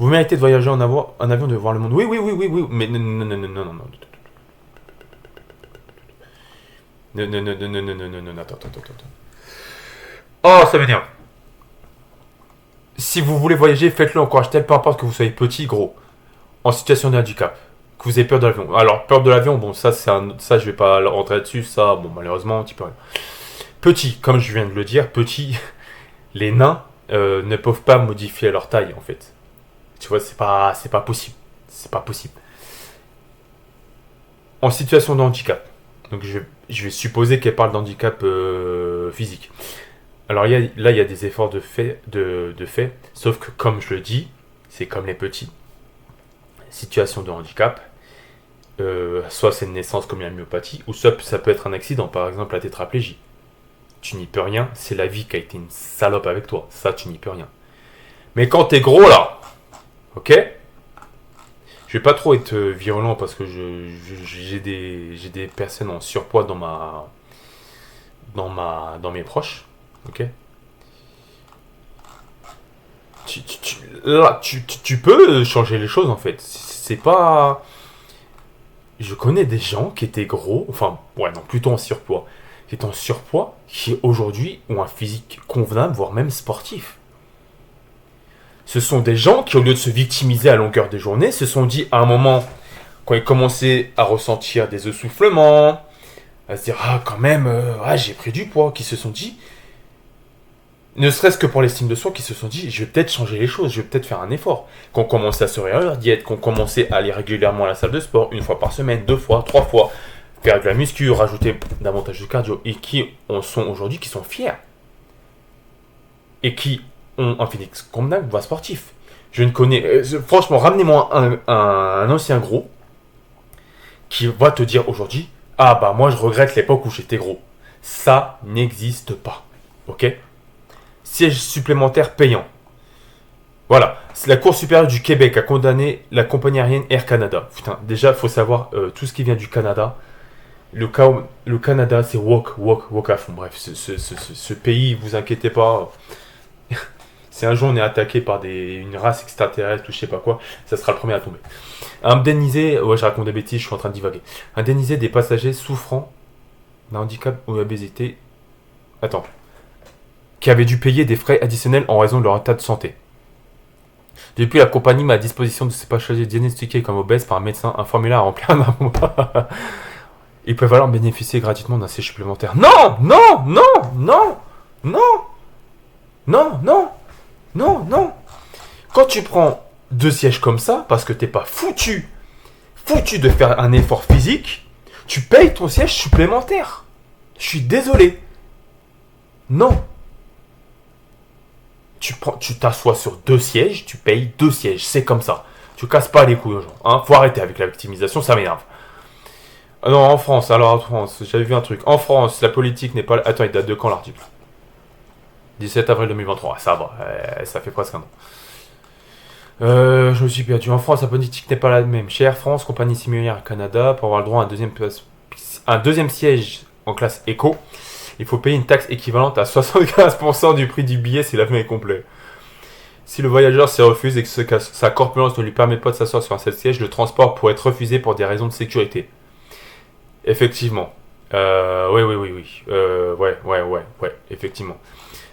Vous méritez de voyager en avion, de voir le monde. Oui, mais non. Non, attends. Oh, ça m'énerve. Si vous voulez voyager, faites-le en courage tel, peu importe que vous soyez petit, gros, en situation de handicap, que vous ayez peur de l'avion. Alors, peur de l'avion, bon, ça, ça, je vais pas rentrer là-dessus, ça, bon, malheureusement, tu peux rien. Petit, comme je viens de le dire, petit, les nains ne peuvent pas modifier leur taille, en fait. Tu vois, c'est pas possible. C'est pas possible. En situation de handicap. Donc, je vais supposer qu'elle parle d'handicap physique. Alors, il y a des efforts de fait, sauf que, comme je le dis, c'est comme les petits. Situation de handicap, soit c'est une naissance comme la myopathie, ou soit ça peut être un accident, par exemple la tétraplégie. Tu n'y peux rien, c'est la vie qui a été une salope avec toi. Ça, tu n'y peux rien. Mais quand t'es gros, là, ok? Je vais pas trop être virulent parce que j'ai des personnes en surpoids dans mes proches, ok? Là, tu peux changer les choses en fait. C'est pas. Je connais des gens qui étaient gros, enfin, ouais, non, plutôt en surpoids, qui aujourd'hui ont un physique convenable, voire même sportif. Ce sont des gens qui, au lieu de se victimiser à longueur de journée, se sont dit à un moment, quand ils commençaient à ressentir des essoufflements, à se dire, ah, quand même, j'ai pris du poids, qui se sont dit, ne serait-ce que pour l'estime de soi, qui se sont dit, je vais peut-être changer les choses, je vais peut-être faire un effort. Qu'on commençait à se réveiller à leur diète, qu'on commençait à aller régulièrement à la salle de sport, 1 fois par semaine, 2 fois, 3 fois, faire de la muscu, rajouter davantage de cardio, et qui sont aujourd'hui, qui sont fiers. Et qui ont un physique convenable, voire sportif. Je ne connais... franchement, ramenez-moi un ancien gros qui va te dire aujourd'hui, ah bah moi je regrette l'époque où j'étais gros. Ça n'existe pas. Ok ? Siège supplémentaire payant. Voilà. La Cour supérieure du Québec a condamné la compagnie aérienne Air Canada. Putain, déjà, il faut savoir tout ce qui vient du Canada. Le Canada, c'est walk à fond. Bref, ce pays, vous inquiétez pas. Si un jour on est attaqué par une race extraterrestre ou je sais pas quoi, ça sera le premier à tomber. Indemniser, ouais, je raconte des bêtises, je suis en train de divaguer. Indemniser des passagers souffrant d'un handicap ou d'obésité. Attends. Qui avaient dû payer des frais additionnels en raison de leur état de santé. Depuis, la compagnie met à disposition de ces passagers diagnostiqués comme obèses par un médecin un formulaire à remplir un mois. Ils peuvent alors bénéficier gratuitement d'un siège supplémentaire. Non. Quand tu prends 2 sièges comme ça, parce que t'es pas foutu de faire un effort physique, tu payes ton siège supplémentaire. Je suis désolé. Non. Tu t'assois sur 2 sièges, tu payes 2 sièges, c'est comme ça. Tu casses pas les couilles aux gens, hein. Faut arrêter avec la victimisation, ça m'énerve. Ah non, en France, j'avais vu un truc. En France, la politique n'est pas... Attends, il date de quand l'article? 17 avril 2023, ça va, ça fait presque un an. Je me suis perdu. En France, la politique n'est pas la même. Chez Air France, compagnie similaire à Canada, pour avoir le droit à un deuxième siège en classe éco, il faut payer une taxe équivalente à 75% du prix du billet si l'avion est complet. Si le voyageur s'y refuse et que sa corpulence ne lui permet pas de s'asseoir sur un seul siège, le transport pourrait être refusé pour des raisons de sécurité. Effectivement. Oui. Effectivement.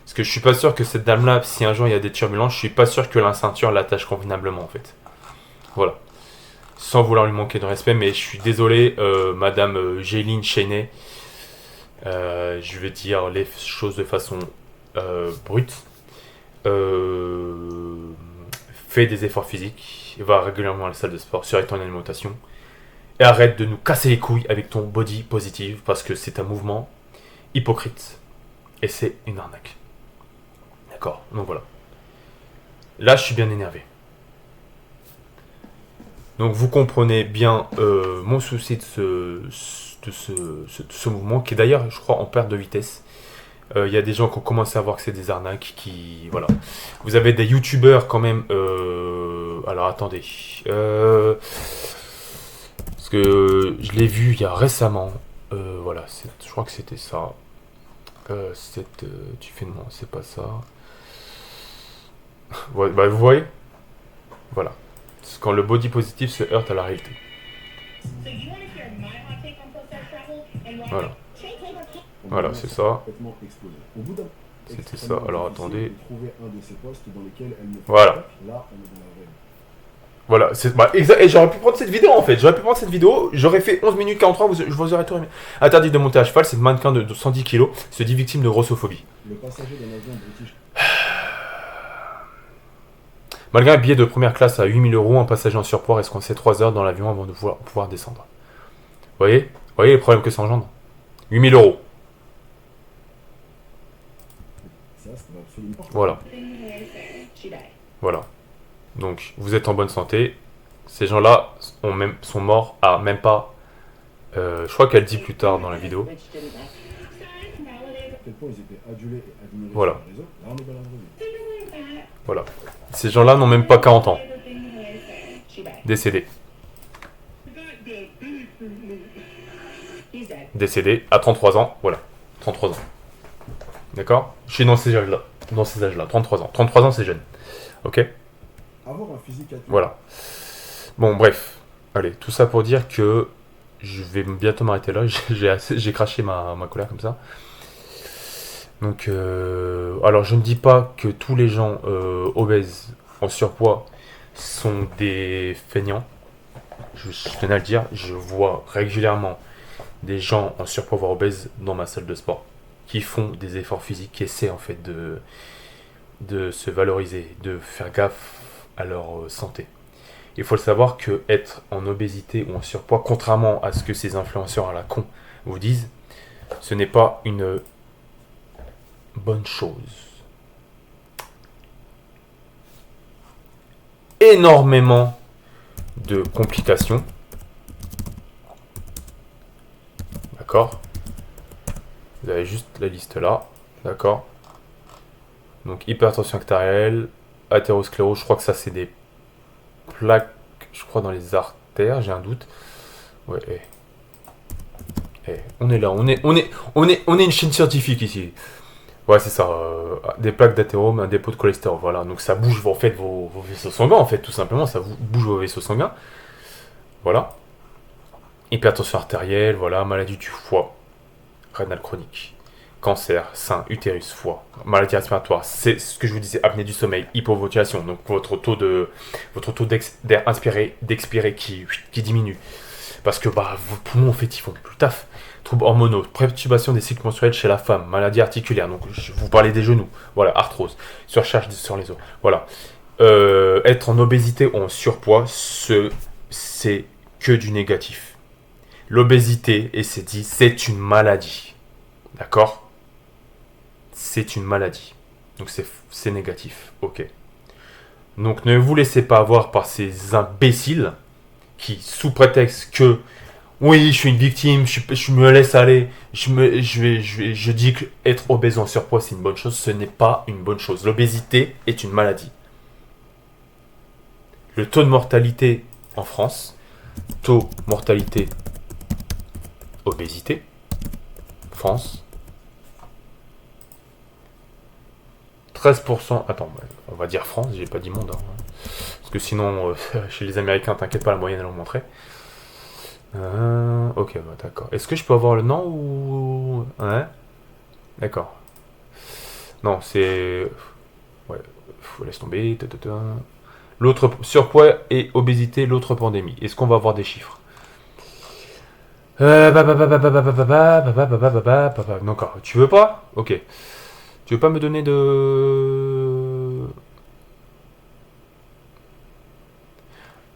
Parce que je suis pas sûr que cette dame-là, si un jour il y a des turbulences, je suis pas sûr que la ceinture l'attache convenablement en fait. Voilà. sans vouloir lui manquer de respect, mais je suis désolé, Madame Géline Chenet. Je vais dire les choses de façon brute. Fais des efforts physiques, va régulièrement à la salle de sport, surveille ton alimentation. Et arrête de nous casser les couilles avec ton body positive parce que c'est un mouvement hypocrite. Et c'est une arnaque. D'accord, donc voilà. Là, je suis bien énervé. Donc vous comprenez bien mon souci de ce mouvement, qui est d'ailleurs, je crois, en perte de vitesse. Il y a des gens qui ont commencé à voir que c'est des arnaques, qui... Voilà. Vous avez des youtubeurs quand même... alors attendez. Parce que je l'ai vu il y a récemment. Voilà, je crois que c'était ça. Tu fais non, c'est pas ça. Ouais, bah, vous voyez. Voilà. C'est quand le body positif se heurte à la réalité. Voilà. Voilà, c'est ça. C'était ça. Alors attendez. Voilà. Voilà, bah, et j'aurais pu prendre cette vidéo en fait. J'aurais fait 11 minutes 43, je vous aurais tout aimé. Interdit de monter à cheval, c'est le mannequin de 110 kg se dit victime de grossophobie. Le passager d'un avion british. Malgré un billet de première classe à 8 000 €, un passager en surpoids reste coincé 3 heures dans l'avion avant de pouvoir descendre. Vous voyez les problèmes que ça engendre. 8 000 €. Voilà. Voilà. Donc, vous êtes en bonne santé. Ces gens-là sont morts à même pas... je crois qu'elle dit plus tard dans la vidéo. Voilà. Voilà. Ces gens-là n'ont même pas 40 ans. Décédés. Décédés à 33 ans. Voilà. 33 ans. D'accord? Je suis dans ces âges-là. 33 ans. 33 ans, c'est jeune. Ok? Voilà. Bon, bref. Allez, tout ça pour dire que je vais bientôt m'arrêter là. J'ai craché ma colère comme ça. Donc, alors je ne dis pas que tous les gens obèses, en surpoids, sont des feignants. Je tenais à le dire. Je vois régulièrement des gens en surpoids voire obèses dans ma salle de sport qui font des efforts physiques, qui essaient en fait de se valoriser, de faire gaffe à leur santé. Il faut le savoir que être en obésité ou en surpoids, contrairement à ce que ces influenceurs à la con vous disent, ce n'est pas une bonne chose. Énormément de complications. D'accord? Vous avez juste la liste là. D'accord? Donc hypertension artérielle, athérosclérose, je crois que ça c'est des plaques, je crois dans les artères, j'ai un doute. Ouais, on est là, on est une chaîne scientifique ici. Ouais, c'est ça, des plaques d'athérome, un dépôt de cholestérol, voilà. Donc ça bouge en fait vos vaisseaux sanguins, en fait, tout simplement, ça bouge vos vaisseaux sanguins. Voilà. Hypertension artérielle, voilà, maladie du foie, rénale chronique. Cancer, sein, utérus, foie, maladie respiratoire, c'est ce que je vous disais, apnée du sommeil, hypoventilation, donc votre taux d'air inspiré, d'expirer qui diminue. Parce que vos poumons en fait ils font plus le taf. Troubles hormonaux, perturbation des cycles menstruels chez la femme, maladie articulaire, donc je vous parlais des genoux, voilà, arthrose, surcharge sur les os, voilà. Être en obésité ou en surpoids, c'est que du négatif. L'obésité, et c'est dit, c'est une maladie. D'accord? C'est une maladie. Donc c'est négatif. Ok. Donc ne vous laissez pas avoir par ces imbéciles qui, sous prétexte que oui, je suis une victime, je me laisse aller, je dis que être obèse ou en surpoids c'est une bonne chose. Ce n'est pas une bonne chose. L'obésité est une maladie. Le taux de mortalité en France, taux mortalité obésité, France, 13%. Attends, on va dire France, j'ai pas dit monde. Hein. Parce que sinon, chez les Américains, t'inquiète pas, la moyenne elle en montrait. Ok, d'accord. Est-ce que je peux avoir le nom ou. Ouais. D'accord. Non, c'est. Ouais, laisse tomber. L'autre surpoids et obésité, l'autre pandémie. Est-ce qu'on va avoir des chiffres? D'accord. Tu veux pas? Ok. Tu veux pas me donner de...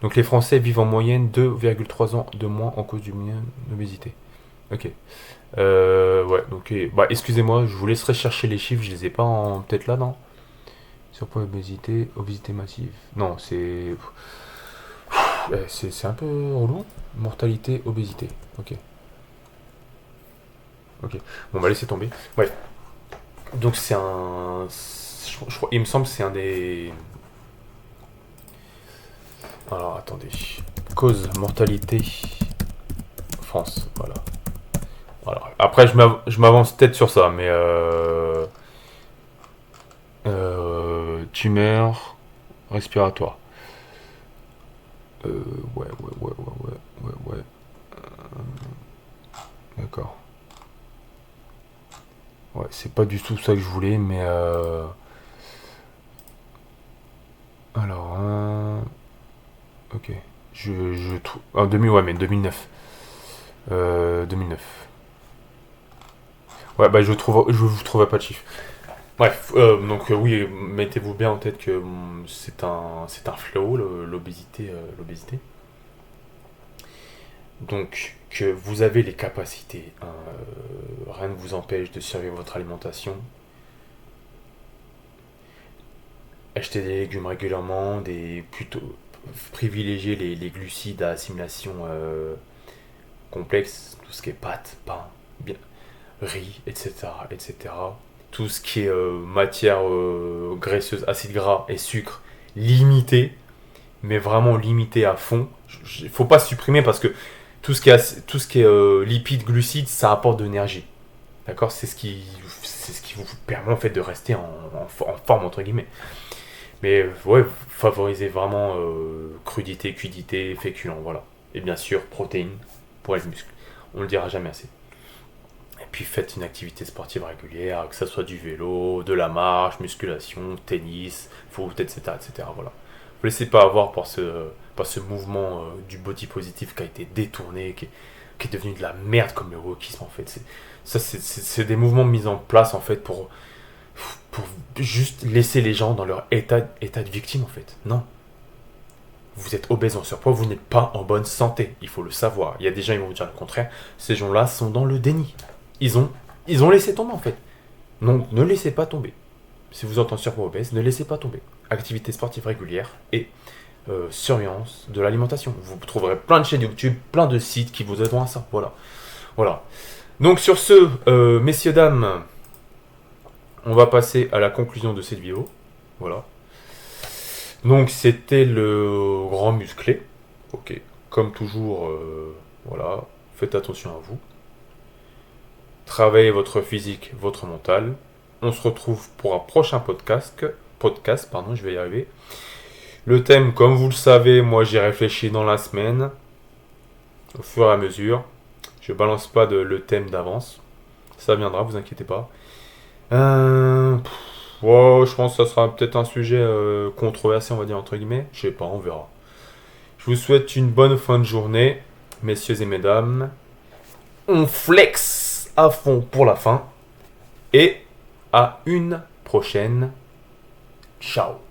Donc les Français vivent en moyenne 2,3 ans de moins en cause du moyen d'obésité. Ok. Ouais, donc... Bah, excusez-moi, je vous laisserai chercher les chiffres, je les ai pas en tête là, non? Surpoids, obésité, obésité massive. Non, c'est un peu relou. Mortalité, obésité. Ok. Ok. Bon, bah laissez tomber. Ouais. Donc c'est un... il me semble que c'est un des... Alors attendez. Cause, mortalité, France. Voilà. Alors, après, je m'avance peut-être sur ça, mais... tumeur respiratoire. Ouais. D'accord. Ouais, c'est pas du tout ça que je voulais, mais... Alors, ok. Je trouve... Ah, 2000, ouais, mais 2009. 2009. Ouais, bah je vous trouvais pas de chiffre. Bref, donc oui, mettez-vous bien en tête que c'est un fléau, l'obésité, l'obésité. Donc que vous avez les capacités, hein, rien ne vous empêche de surveiller votre alimentation. Acheter des légumes régulièrement, plutôt privilégier les glucides à assimilation complexe, tout ce qui est pâtes, pain, bien, riz, etc., etc. Tout ce qui est matière graisseuse, acide gras et sucre, limité, mais vraiment limité à fond. Il faut pas supprimer parce que tout ce qui est lipides, glucides, ça apporte de l'énergie. D'accord, c'est ce qui vous permet en fait de rester en forme entre guillemets. Mais ouais, favorisez vraiment crudité, cuidité, féculents, voilà. Et bien sûr, protéines pour les muscles. On le dira jamais assez. Et puis faites une activité sportive régulière, que ce soit du vélo, de la marche, musculation, tennis, foot, etc. etc. Voilà. Ne vous laissez pas avoir par ce mouvement du body positif qui a été détourné, qui est devenu de la merde comme le wokisme en fait. C'est des mouvements mis en place en fait pour juste laisser les gens dans leur état de victime en fait. Non. Vous êtes obèse en surpoids, vous n'êtes pas en bonne santé. Il faut le savoir. Il y a des gens qui vont vous dire le contraire. Ces gens-là sont dans le déni. Ils ont laissé tomber en fait. Donc ne laissez pas tomber. Si vous entendez surpoids obèse, ne laissez pas tomber. Activité sportive régulière et surveillance de l'alimentation. Vous trouverez plein de chaînes YouTube, plein de sites qui vous aideront à ça. Voilà. Voilà. Donc sur ce, messieurs, dames, on va passer à la conclusion de cette vidéo. Voilà. Donc c'était le grand musclé. Ok. Comme toujours, voilà. Faites attention à vous. Travaillez votre physique, votre mental. On se retrouve pour un prochain podcast, je vais y arriver. Le thème, comme vous le savez, moi j'ai réfléchi dans la semaine, au fur et à mesure. Je balance pas le thème d'avance. Ça viendra, vous inquiétez pas. Ouais, je pense que ça sera peut-être un sujet controversé, on va dire entre guillemets. Je sais pas, on verra. Je vous souhaite une bonne fin de journée, messieurs et mesdames. On flex à fond pour la fin. Et à une prochaine. Ciao.